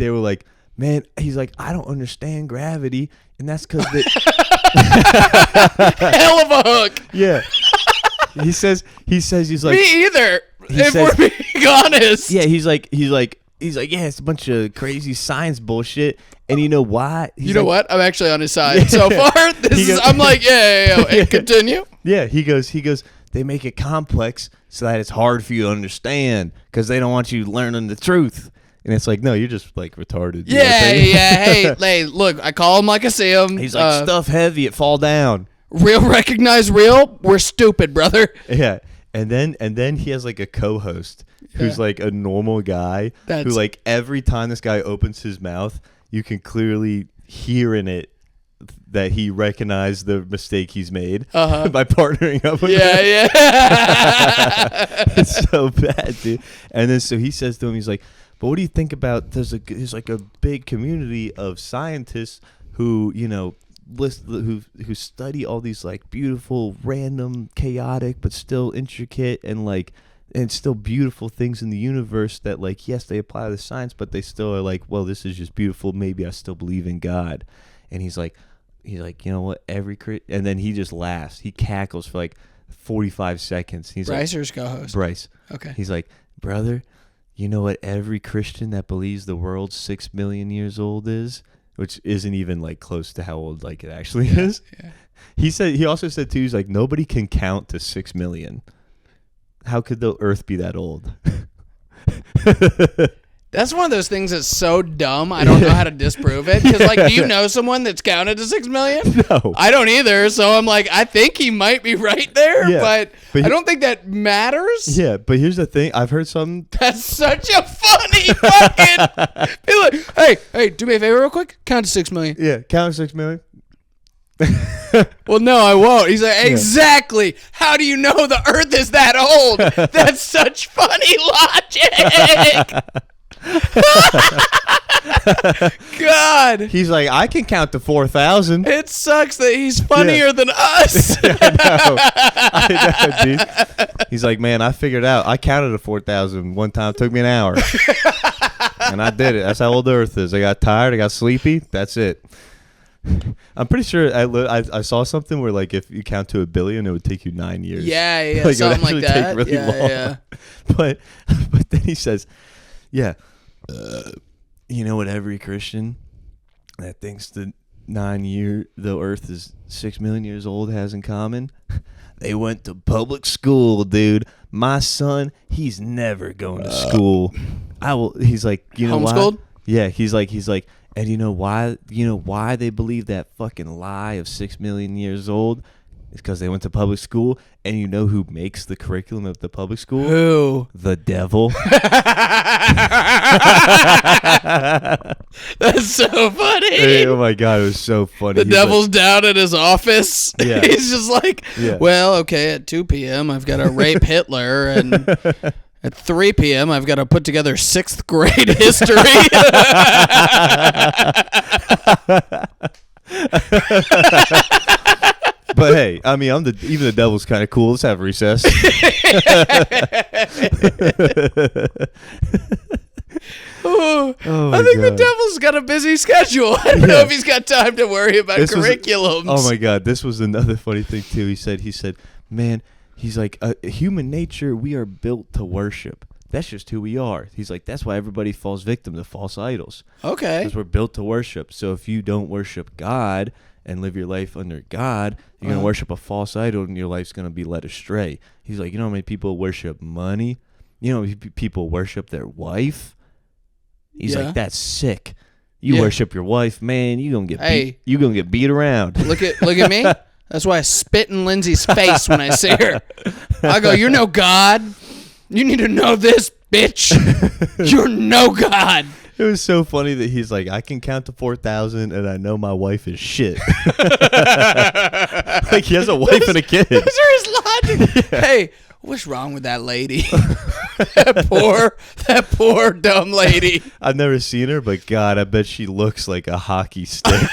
man, he's like, I don't understand gravity, and that's because they hell of a hook. Yeah. He says he's like, me either. If we're being honest. Yeah, he's like, yeah, it's a bunch of crazy science bullshit, and you know why? You know what? I'm actually on his side so far. I'm like, yeah. Continue. Yeah, he goes. They make it complex so that it's hard for you to understand because they don't want you learning the truth. And it's like, no, you're just like retarded. Yeah. Hey, look, I call him like I see him. He's like, stuff heavy, it fall down. Real recognize real. We're stupid, brother. Yeah. And then he has like a co-host who's like a normal guy who like every time this guy opens his mouth, you can clearly hear in it that he recognized the mistake he's made Uh-huh. by partnering up with him. Yeah. It's so bad, dude. And then so he says to him, he's like, but what do you think about there's like a big community of scientists who, you know, who study all these like beautiful, random, chaotic, but still intricate and still beautiful things in the universe that, like, yes, they apply to science, but they still are like, well, this is just beautiful. Maybe I still believe in God. And he's like, you know what? And then he just laughs. He cackles for like 45 seconds. He's Bryce like, or his co-host? Bryce. Okay. He's like, brother, you know what every Christian that believes the world's 6 million years old is? Which isn't even like close to how old like it actually is. Yeah. He also said too, he's like, nobody can count to 6 million. How could the earth be that old? That's one of those things that's so dumb. I don't know how to disprove it. Because, like, do you know someone that's counted to 6 million? No. I don't either. So I'm like, I think he might be right there, Yeah, but but I don't think that matters. Yeah, but here's the thing. I've heard some. That's such a funny fucking. Be like, hey, do me a favor real quick. Count to 6 million. Yeah, count to 6 million. Well, no, I won't. He's like, exactly. How do you know the earth is that old? That's such funny logic. God. He's like, I can count to 4,000. It sucks that he's funnier than us. I know, dude. He's like, man, I figured out. I counted to 4,000 one time. It took me an hour. And I did it. That's how old the earth is. I got tired. I got sleepy. That's it. I'm pretty sure I saw something where, like, if you count to 1 billion, it would take you 9 years. Yeah, Like, something it would like actually that. take really long. Yeah. But then he says, yeah, you know what every Christian that thinks the earth is 6 million years old has in common? They went to public school, dude. My son, he's never going to school. He's like, you know Homeschooled? why? Yeah, he's like, and you know why? You know why they believe that fucking lie of 6 million years old? It's because they went to public school. And you know who makes the curriculum of the public school? Who? The devil. That's so funny. Hey, oh my God, it was so funny. The devil's down at his office. Yeah. He's just like, well, okay, at 2 p.m. I've got to rape Hitler, and at 3 p.m. I've got to put together 6th grade history. But hey, I mean, even the devil's kind of cool. Let's have recess. I think the devil's got a busy schedule. I don't know if he's got time to worry about curriculums. Oh my God, this was another funny thing too. He said, man, he's like, human nature, we are built to worship. That's just who we are. He's like, that's why everybody falls victim to false idols. Okay. Because we're built to worship. So if you don't worship God and live your life under God, you're going to worship a false idol and your life's going to be led astray. He's like, you know how many people worship money? You know how many people worship their wife? He's like, that's sick. You worship your wife, man, you're going to get beat around. Look at me. That's why I spit in Lindsay's face when I see her. I go, you're no God. You need to know this, bitch. You're no God. It was so funny that he's like, I can count to 4,000 and I know my wife is shit. Like, he has a wife and a kid. Those are his logic. Yeah. Hey, what's wrong with that lady? that poor dumb lady. I've never seen her, but God, I bet she looks like a hockey stick.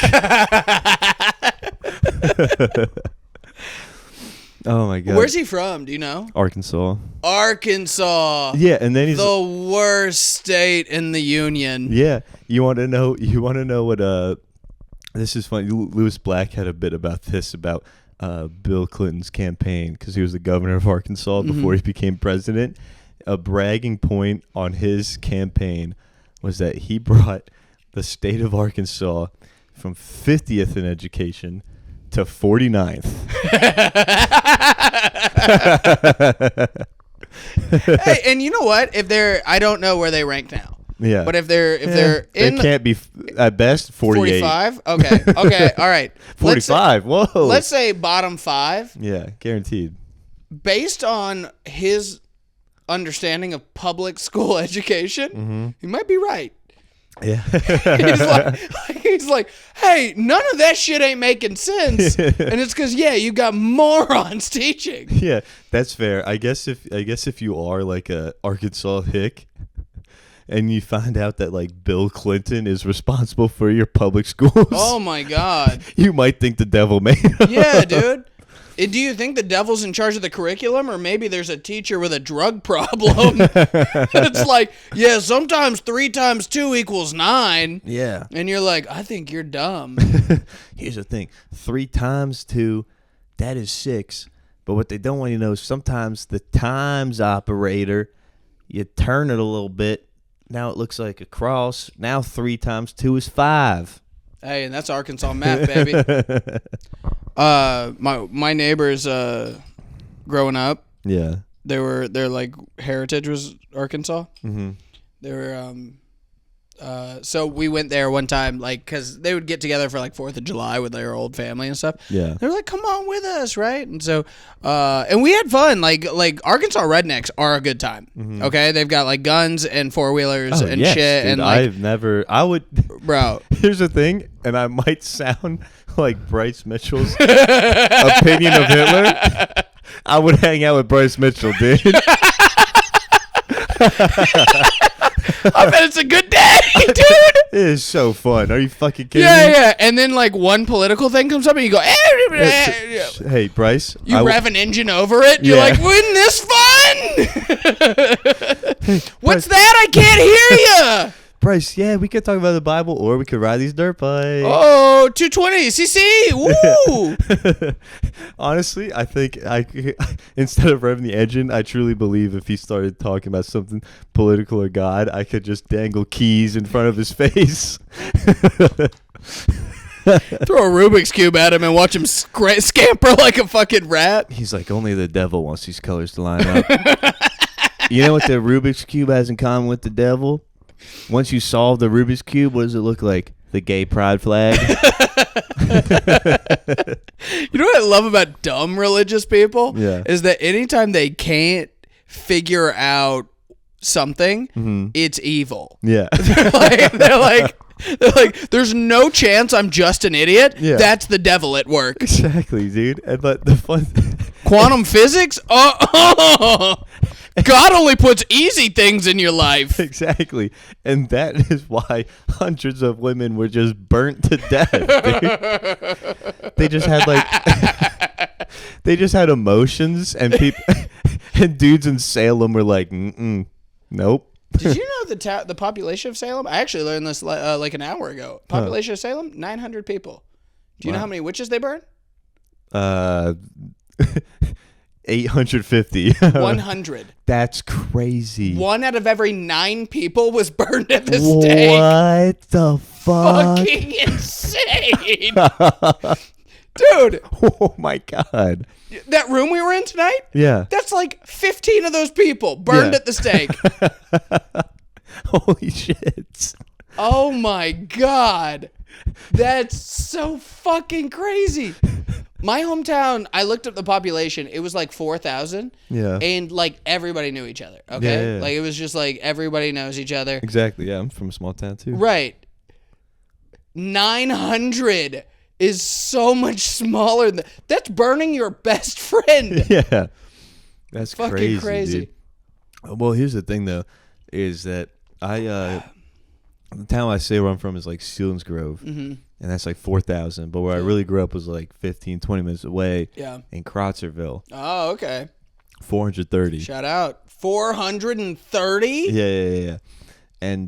Oh my God. Where's he from? Do you know? Arkansas. Yeah, and then he's the worst state in the union. Yeah. You want to know what this is funny. Lewis Black had a bit about this about Bill Clinton's campaign because he was the governor of Arkansas before he became president. A bragging point on his campaign was that he brought the state of Arkansas from 50th in education to 49th. Hey, and you know what? I don't know where they rank now. Yeah. But if they're in, they can't be at best 48. 45. Okay, all right. 45. Whoa. Let's say bottom 5. Yeah, guaranteed. Based on his understanding of public school education, he might be right. Yeah. he's He's like, hey, none of that shit ain't making sense. And it's because, you got morons teaching. Yeah, that's fair. I guess if you are like a Arkansas hick and you find out that like Bill Clinton is responsible for your public schools. Oh my God. You might think the devil made him. Yeah, dude. Do you think the devil's in charge of the curriculum, or maybe there's a teacher with a drug problem? It's like, sometimes 3 times 2 equals 9. Yeah. And you're like, I think you're dumb. Here's the thing. 3 times 2, that is 6. But what they don't want you to know is sometimes the times operator, you turn it a little bit. Now it looks like a cross. Now 3 times 2 is 5. Hey, and that's Arkansas math, baby. My neighbors growing up, their like heritage was Arkansas. Mm-hmm. They were so we went there one time, like, because they would get together for like 4th of July with their old family and stuff. Yeah, they were like, come on with us, right? And so and we had fun. Like Arkansas rednecks are a good time. Mm-hmm. Okay, they've got like guns and 4-wheelers and shit. Dude, and like, I would bro. Here's the thing, and I might sound like Bryce Mitchell's opinion of Hitler. I would hang out with Bryce Mitchell, dude. I bet it's a good day, dude. It is so fun. Are you fucking kidding me? Yeah. And then like one political thing comes up and you go, hey, Bryce. You rev an engine over it. You're like, wasn't this fun? What's that? I can't hear you. Bryce, we could talk about the Bible, or we could ride these dirt bikes. Oh, 220 cc. Woo! Honestly, I think instead of revving the engine, I truly believe if he started talking about something political or God, I could just dangle keys in front of his face. Throw a Rubik's Cube at him and watch him scamper like a fucking rat. He's like, only the devil wants these colors to line up. You know what the Rubik's Cube has in common with the devil? Once you solve the Rubik's Cube, what does it look like? The gay pride flag. You know what I love about dumb religious people? Yeah. Is that anytime they can't figure out something, it's evil. Yeah. They're like, there's no chance I'm just an idiot. Yeah. That's the devil at work. Exactly, dude. But the fun quantum physics? God only puts easy things in your life. Exactly. And that is why hundreds of women were just burnt to death, dude. They just had they just had emotions, and people and dudes in Salem were like, nope. Did you know the population of Salem? I actually learned this like an hour ago. Population of Salem, 900 people. Do you know how many witches they burn? 850. 100. That's crazy. 1 out of every 9 people was burned at the stake. What the fuck? Fucking insane. Dude. Oh my God. That room we were in tonight? Yeah. That's like 15 of those people burned at the stake. Holy shit. Oh my God. That's so fucking crazy. My hometown, I looked up the population. It was like 4,000. Yeah. And like everybody knew each other. Okay. Yeah. Like it was just like everybody knows each other. Exactly. Yeah. I'm from a small town too. Right. 900 is so much smaller than that's burning your best friend. Yeah. That's fucking crazy. Dude. Well, here's the thing though, is that the town I say where I'm from is like Selinsgrove. Mm-hmm. And that's like 4,000. But where I really grew up was like 15, 20 minutes away. Yeah. In Crotzerville. Oh, okay. 430. Shout out. 430? Yeah. And,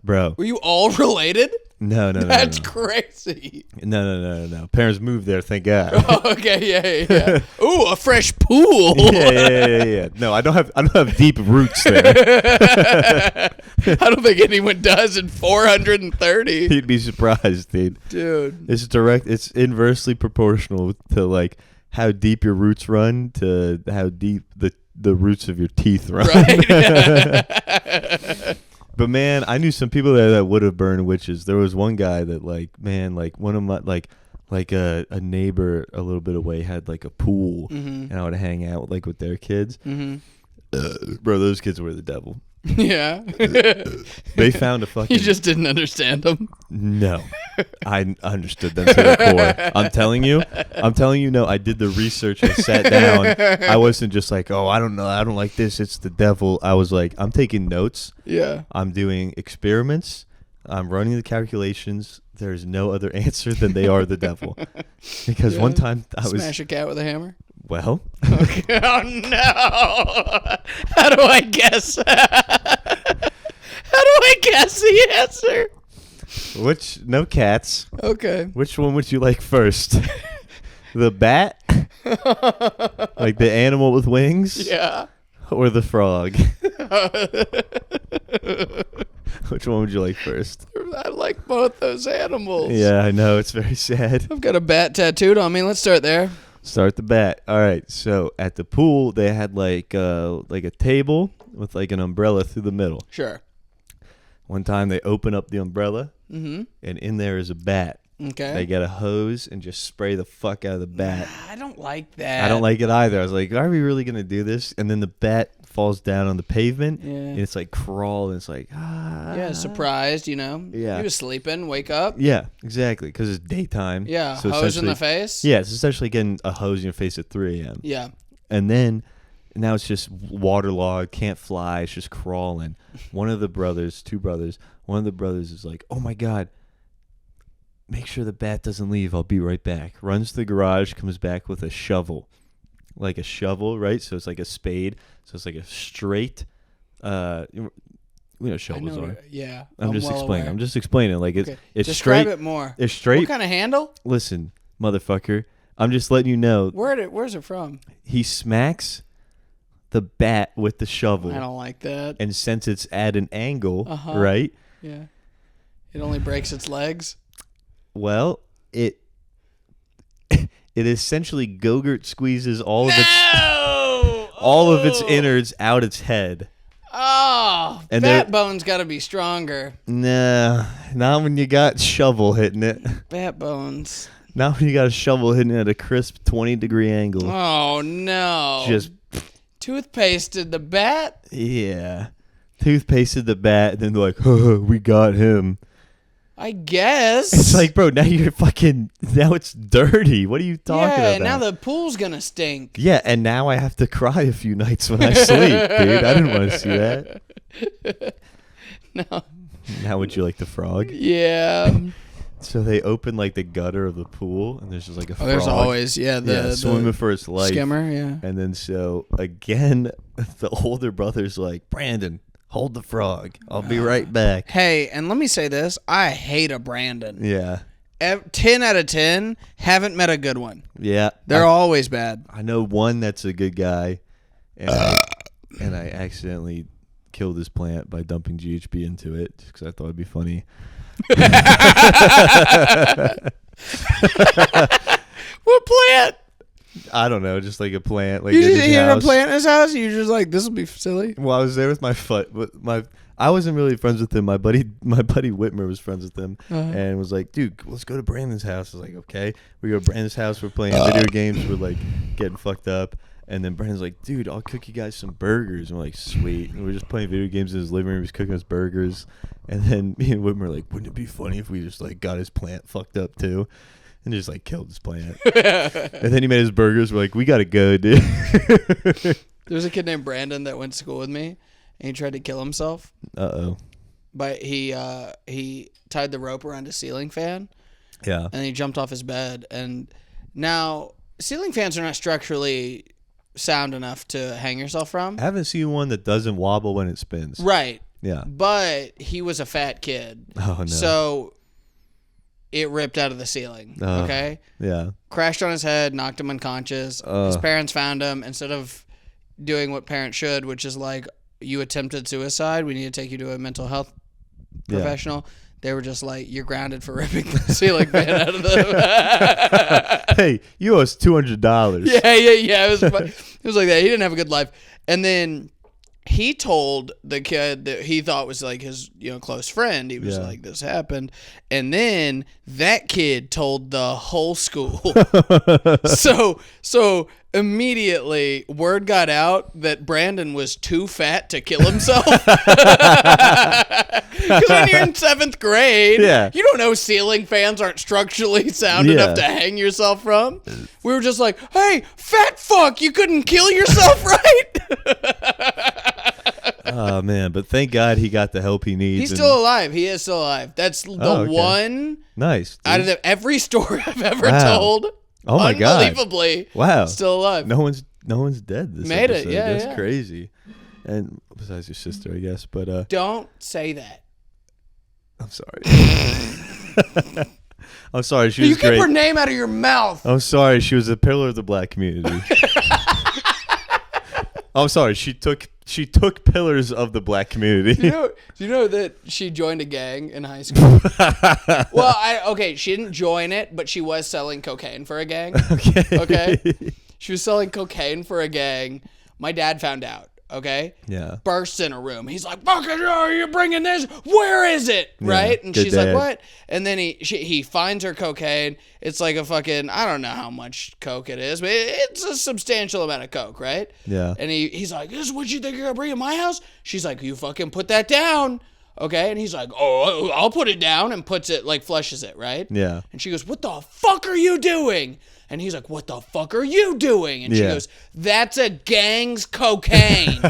bro. Were you all related? No. That's crazy. No. Parents moved there, thank God. Oh, okay, yeah. Ooh, a fresh pool. Yeah. No, I don't have deep roots there. I don't think anyone does in 430. You'd be surprised, dude. It's inversely proportional to like how deep your roots run to how deep the roots of your teeth run. Right. But man, I knew some people there that would have burned witches. There was one guy that one of my like a neighbor a little bit away had like a pool, and I would hang out with their kids. Mm-hmm. Bro, those kids were the devil. Yeah. They found a fucking... You just didn't understand them. No. I understood them to the core. I'm telling you, no, I did the research. I sat down. I wasn't just like, oh, I don't know. I don't like this. It's the devil. I was like, I'm taking notes. Yeah. I'm doing experiments. I'm running the calculations. There's no other answer than they are the devil. Because one time I was... Smash a cat with a hammer? Well... Okay. Oh, no. How do I guess? How do I guess the answer? No cats. Okay. Which one would you like first? The bat? Like the animal with wings? Yeah. Or the frog? Which one would you like first? I like both those animals. Yeah, I know. It's very sad. I've got a bat tattooed on me. Let's start there. Start the bat. All right. So at the pool, they had like a table with like an umbrella through the middle. Sure. One time they open up the umbrella, and in there is a bat. Okay. They get a hose and just spray the fuck out of the bat. I don't like that. I don't like it either. I was like, are we really going to do this? And then the bat falls down on the pavement, and it's like crawling. It's like, Yeah, surprised, Yeah. He was sleeping, wake up. Yeah, exactly, because it's daytime. Yeah, so hose in the face. Yeah, it's essentially getting a hose in your face at 3 a.m. Yeah. And then now it's just waterlogged, can't fly, it's just crawling. One of the brothers is like, oh my God, make sure the bat doesn't leave. I'll be right back. Runs to the garage, comes back with a shovel. Like a shovel, right? So it's like a spade. So it's like a straight, shovels are. Yeah. I'm just explaining. Aware. I'm just explaining. Like it's Describe straight. it more. It's straight. What kind of handle? Listen, motherfucker. I'm just letting you know. Where's it from? He smacks the bat with the shovel. I don't like that. And since it's at an angle, right? Yeah. It only breaks its legs. Well, it essentially Go-Gurt squeezes all of its innards out its head. Oh, and bat bone's got to be stronger. Nah, not when you got shovel hitting it. Bat bones. Not when you got a shovel hitting it at a crisp 20-degree angle. Oh, no. Just toothpasted the bat? Yeah. Toothpasted the bat, and then they're like, oh, we got him. I guess. It's like, bro, now it's dirty. What are you talking about? Yeah, now the pool's going to stink. Yeah, and now I have to cry a few nights when I sleep, dude. I didn't want to see that. No. Now would you like the frog? Yeah. So they open like the gutter of the pool, and there's just like a frog. There's always, the swimming for its life. Skimmer, yeah. And then so, again, the older brother's like, Brandon, hold the frog. I'll be right back. Hey, and let me say this. I hate a Brandon. Yeah. 10 out of 10, haven't met a good one. Yeah. They're always bad. I know one that's a good guy, and I accidentally killed his plant by dumping GHB into it just because I thought it'd be funny. What plant? I don't know, just like a plant. Like you just hit a plant in his house? You just like, this will be silly? Well, I was there with my foot. I wasn't really friends with him. My buddy Whitmer was friends with him, and was like, dude, let's go to Brandon's house. I was like, okay. We go to Brandon's house. We're playing video games. We're like getting fucked up. And then Brandon's like, dude, I'll cook you guys some burgers. And we're like, sweet. And we're just playing video games in his living room. He's cooking us burgers. And then me and Whitmer were like, wouldn't it be funny if we just like got his plant fucked up too? And just like killed his plant. And then he made his burgers. We're like, we got to go, dude. There's a kid named Brandon that went to school with me, and he tried to kill himself. Uh-oh. But he tied the rope around a ceiling fan. Yeah. And he jumped off his bed. And now, ceiling fans are not structurally sound enough to hang yourself from. I haven't seen one that doesn't wobble when it spins. Right. Yeah. But he was a fat kid. Oh, no. So it ripped out of the ceiling. Okay? Yeah. Crashed on his head, knocked him unconscious. His parents found him. Instead of doing what parents should, which is like, you attempted suicide, we need to take you to a mental health professional. They were just like, you're grounded for ripping the ceiling fan out of the... Hey, you owe us $200. Yeah. It was like that. He didn't have a good life. And then he told the kid that he thought was like his close friend. He was like, this happened. And then that kid told the whole school. So immediately word got out that Brandon was too fat to kill himself. Because when you're in 7th grade, you don't know ceiling fans aren't structurally sound enough to hang yourself from. We were just like, hey, fat fuck, you couldn't kill yourself, right? Oh, man. But thank God he got the help he needs. He's still alive. He is still alive. That's the one nice out of every story I've ever told. Oh, my God. Unbelievably. Wow. Still alive. No one's dead this Made episode. it, yeah. That's crazy. And besides your sister, I guess. But don't say that. I'm sorry. I'm sorry. She was you great. keep her name out of your mouth. I'm sorry. She was a pillar of the black community. I'm sorry. She took pillars of the black community. Do you know that she joined a gang in high school? Well, she didn't join it, but she was selling cocaine for a gang. Okay. She was selling cocaine for a gang. My dad found out. Okay. Yeah. Bursts in a room. He's like, "Fucking, are you bringing this? Where is it?" Right? And she's like, "What?" And then he finds her cocaine. It's like a fucking, I don't know how much coke it is, but it's a substantial amount of coke, right? Yeah. And he's like, "This is what you think you're gonna bring in my house?" She's like, "You fucking put that down." Okay. And he's like, "Oh, I'll put it down," and puts it, like, flushes it, right? Yeah. And she goes, "What the fuck are you doing?" And he's like, "What the fuck are you doing?" And she goes, "That's a gang's cocaine."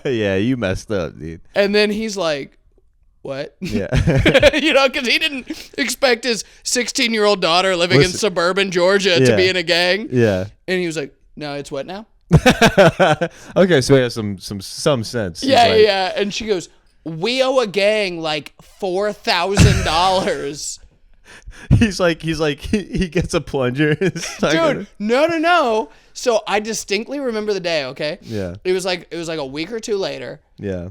Yeah, you messed up, dude. And then he's like, "What?" Yeah. Because he didn't expect his 16-year-old daughter living in suburban Georgia to be in a gang. Yeah. And he was like, "No, it's what now?" Okay, so he has some sense. Yeah. And she goes, "We owe a gang like $4,000. He's like he gets a plunger. Dude, no. So I distinctly remember the day. Okay. Yeah. It was like a week or two later. Yeah.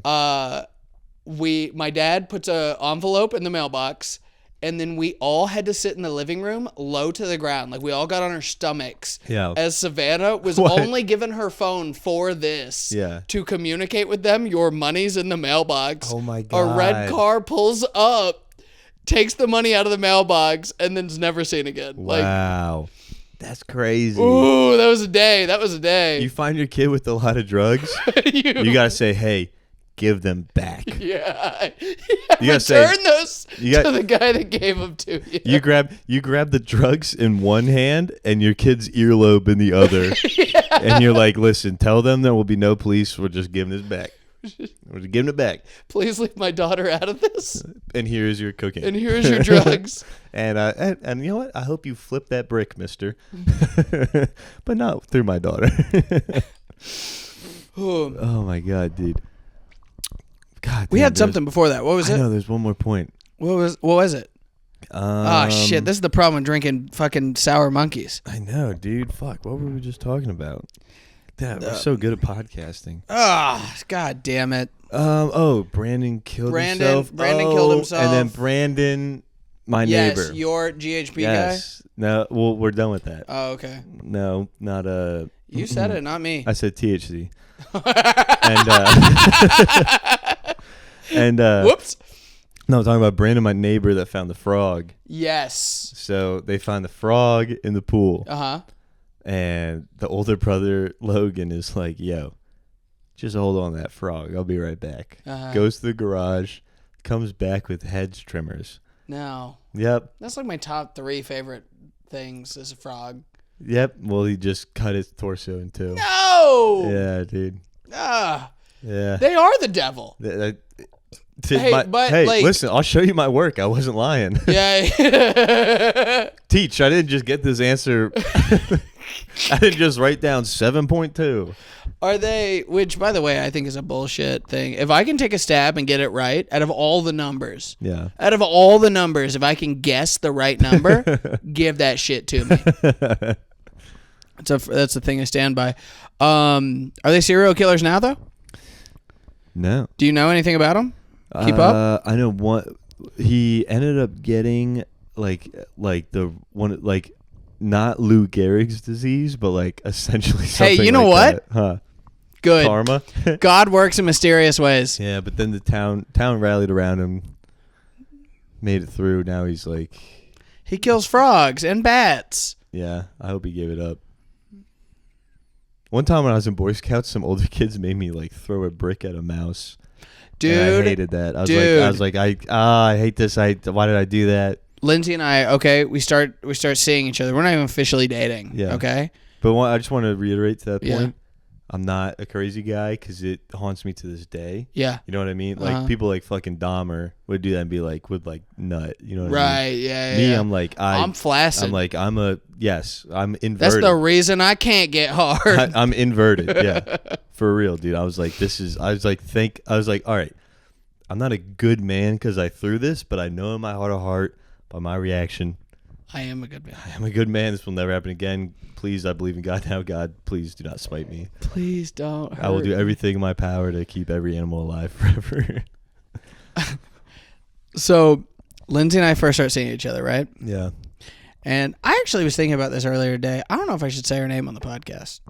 My dad puts a envelope in the mailbox, and then we all had to sit in the living room low to the ground. Like, we all got on our stomachs. Yeah. As Savannah was only given her phone for this. Yeah. To communicate with them. Your money's in the mailbox. Oh my God. A red car pulls up, takes the money out of the mailbox, and then's never seen again. Wow. That's crazy. Ooh, that was a day. You find your kid with a lot of drugs, you got to say, "Hey, give them back." Yeah. You got to return those to the guy that gave them to you. You grab the drugs in one hand and your kid's earlobe in the other. And you're like, "Listen, tell them there will be no police. We're just giving this back. We're just giving it back. Please leave my daughter out of this. And here's your cocaine. And here's your drugs." And you know what? I hope you flip that brick, mister. But not through my daughter. Oh my God, dude. God, we had something before that. What was it? No, there's one more point. What was it? Shit. This is the problem with drinking fucking sour monkeys. I know, dude. Fuck. What were we just talking about? Yeah, we're so good at podcasting. God damn it. Brandon killed himself. Brandon killed himself. And then Brandon, my neighbor. Yes, your GHB guy? No, well, we're done with that. Oh, okay. No, not You said it, not me. I said THC. Whoops. No, I'm talking about Brandon, my neighbor that found the frog. Yes. So they find the frog in the pool. Uh-huh. And the older brother, Logan, is like, "Yo, just hold on to that frog. I'll be right back." Goes to the garage, comes back with hedge trimmers. No. Yep. That's like my top 3 favorite things is a frog. Yep. Well, he just cut his torso in two. No! Yeah, dude. Yeah. They are the devil. Hey, listen, I'll show you my work. I wasn't lying. Yeah. Teach. I didn't just get this answer. I didn't just write down 7.2. Are they, which by the way, I think is a bullshit thing. If I can take a stab and get it right, out of all the numbers, if I can guess the right number, give that shit to me. That's the thing I stand by. Are they serial killers now, though? No. Do you know anything about them? Keep up? I know one. He ended up getting like the one, like, not Lou Gehrig's disease, but like essentially something. Hey, you know like what? That. Huh? Good. Karma. God works in mysterious ways. Yeah, but then the town rallied around him, made it through. Now he's like, he kills frogs and bats. Yeah, I hope he gave it up. One time when I was in Boy Scouts, some older kids made me like throw a brick at a mouse. Dude, and I hated that. I was like, I hate this. Why did I do that? Lindsay and I, okay, we start seeing each other. We're not even officially dating. Yeah. Okay. But I just want to reiterate to that point. Yeah. I'm not a crazy guy because it haunts me to this day. Yeah. You know what I mean? Like people like fucking Dahmer would do that and be like, would like nut. You know what I mean? Right. Yeah. Me, yeah. I'm like, I'm flaccid. I'm like, I'm inverted. That's the reason I can't get hard. I'm inverted. Yeah. For real, dude. I was like, all right. I'm not a good man because I threw this, but I know in my heart of heart by my reaction, I am a good man. I am a good man. This will never happen again. Please, I believe in God now. God, please do not smite me. Please don't hurt I will do everything in my power to keep every animal alive forever. So, Lindsay and I first start seeing each other, right? Yeah. And I actually was thinking about this earlier today. I don't know if I should say her name on the podcast.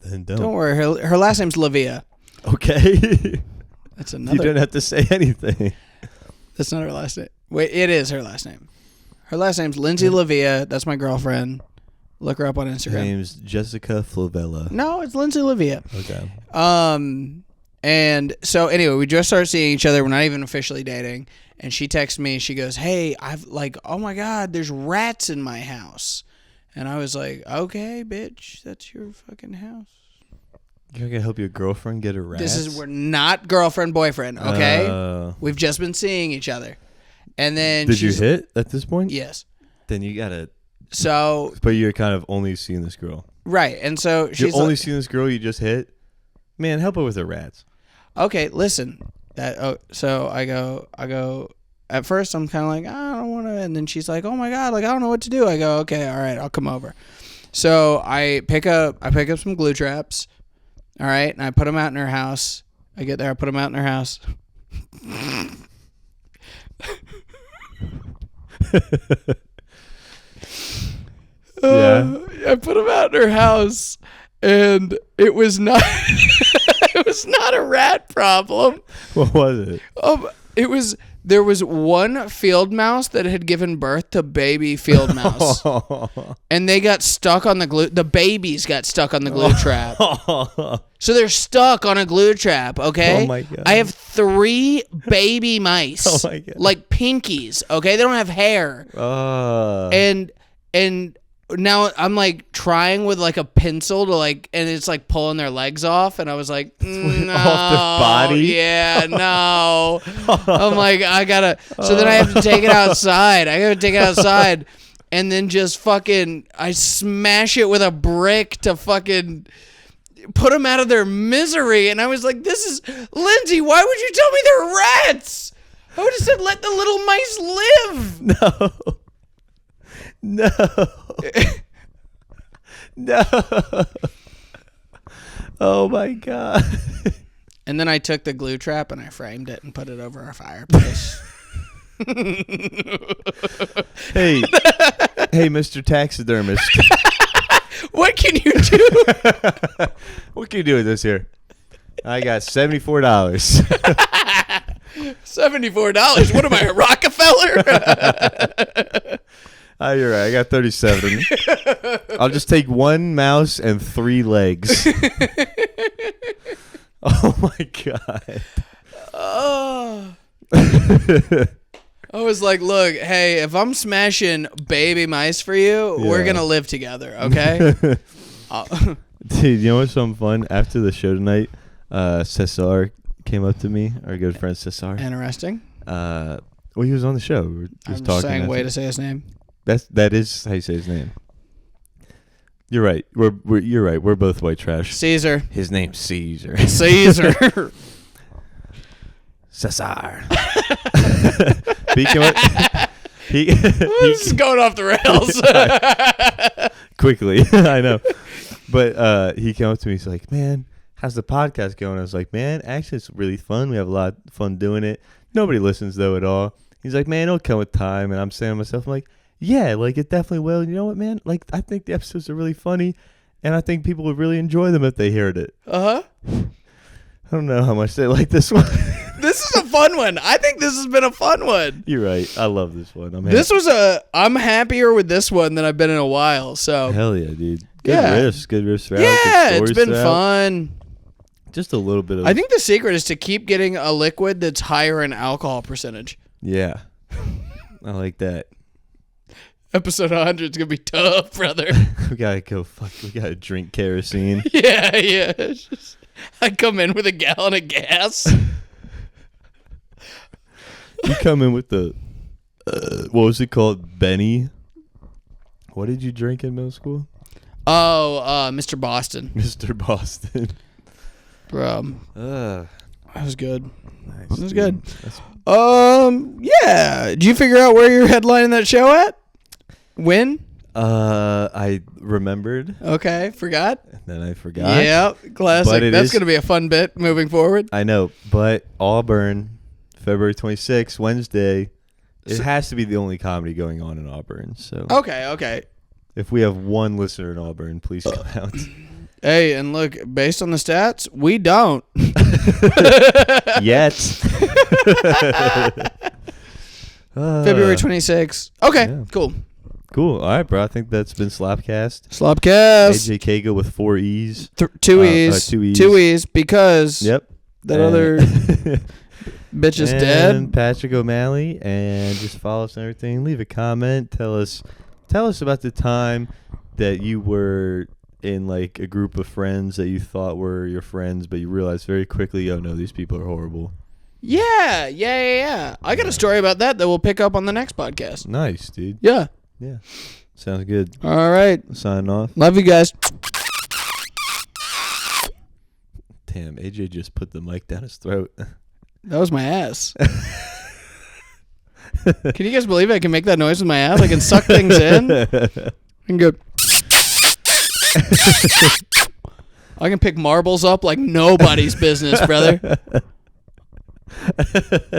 Then don't. Don't worry. Her last name's Lavia. Okay. That's another. You don't have to say anything. That's not her last name. Wait, it is her last name. Her last name's Lindsay Lavia. That's my girlfriend. Look her up on Instagram. Her name's Jessica Flovella. No, it's Lindsay Lavia. Okay. And so anyway, we just started seeing each other. We're not even officially dating. And she texts me. She goes, "Hey, I've like, oh my God, there's rats in my house." And I was like, "Okay, bitch, that's your fucking house." You're gonna help your girlfriend get a rat? We're not girlfriend boyfriend, okay? We've just been seeing each other. And then did you hit at this point? Yes. Then you gotta. So. But you're kind of only seeing this girl, right? And so she's only seeing this girl. You just hit. Man, help her with her rats. Okay, listen. So I go. At first, I'm kind of like, I don't want to. And then she's like, "Oh my God, like I don't know what to do." I go, "Okay, all right, I'll come over." So I pick up some glue traps. All right, and I put them out in her house. I get there, I put them out in her house. Yeah. I put them out in her house, and it was not. It was not a rat problem. What was it? There was one field mouse that had given birth to baby field mouse. And they got stuck on the glue. The babies got stuck on the glue trap. So they're stuck on a glue trap, okay? Oh, my God. I have 3 baby mice. Oh, my God. Like pinkies, okay? They don't have hair. And now I'm like trying with like a pencil to like, and it's like pulling their legs off, and I was like, no, off their body. Yeah, no. I'm like, I gotta. So then I have to take it outside. And then just fucking, I smash it with a brick to fucking put them out of their misery. And I was like, this is Lindsay. Why would you tell me they're rats? I would have said, let the little mice live. No. No. Oh my God. And then I took the glue trap and I framed it and put it over our fireplace. Hey, Mr. Taxidermist. What can you do? What can you do with this here? I got $74. $74? What am I, a Rockefeller? Oh, you're right. I got 37. I'll just take 1 mouse and 3 legs. Oh my God. Oh. I was like, look, hey, if I'm smashing baby mice for you, we're going to live together, okay? Dude, you know what's something fun? After the show tonight, Cesar came up to me, our good friend Cesar. Interesting. Well, he was on the show. We were just talking. Saying way to say his name. That is how you say his name. You're right. You're right. We're both white trash. Caesar. His name's Caesar. Caesar. Cesar. This is going off the rails. Quickly. I know. But he came up to me. He's like, man, how's the podcast going? I was like, man, actually, it's really fun. We have a lot of fun doing it. Nobody listens, though, at all. He's like, man, it'll come with time. And I'm saying to myself, I'm like, yeah, like it definitely will. And you know what, man? Like, I think the episodes are really funny. And I think people would really enjoy them if they heard it. Uh-huh. I don't know how much they like this one. This is a fun one. I think this has been a fun one. You're right. I love this one. I'm happier with this one than I've been in a while. So hell yeah, dude. Good riffs. Yeah, it's been fun. Just a little bit of. I think the secret is to keep getting a liquid that's higher in alcohol percentage. Yeah, I like that. Episode 100 is gonna be tough, brother. We gotta go. We gotta drink kerosene. Yeah. I come in with a gallon of gas. You come in with the what was it called, Benny? What did you drink in middle school? Oh, Mr. Boston. Mr. Boston. Bro, that was good. Nice. That was good. Yeah. Did you figure out where you're headlining that show at? When? I remembered. Okay, forgot. And then I forgot. Yep, classic. That's going to be a fun bit moving forward. I know, but Auburn, February 26th, Wednesday. It has to be the only comedy going on in Auburn. So Okay. If we have one listener in Auburn, please come out. Hey, and look, based on the stats, we don't. Yet. February 26th. Okay, yeah. Cool. All right, bro. I think that's been SlopCast. SlopCast. AJ Kago with 4 E's. 2 E's. 2 E's because that other bitch is dead. And Patrick O'Malley. And just follow us and everything. Leave a comment. Tell us about the time that you were in like a group of friends that you thought were your friends, but you realized very quickly, oh no, these people are horrible. Yeah. I got a story about that we'll pick up on the next podcast. Nice, dude. Yeah. Sounds good. All right. Signing off. Love you guys. Damn, AJ just put the mic down his throat. That was my ass. Can you guys believe I can make that noise with my ass? I can suck things in. I can go. I can pick marbles up like nobody's business, brother.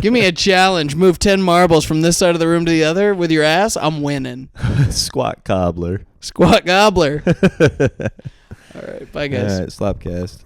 Give me a challenge. Move 10 marbles from this side of the room to the other with your ass. I'm winning. Squat gobbler. All right. Bye, guys. All right. SlopCast.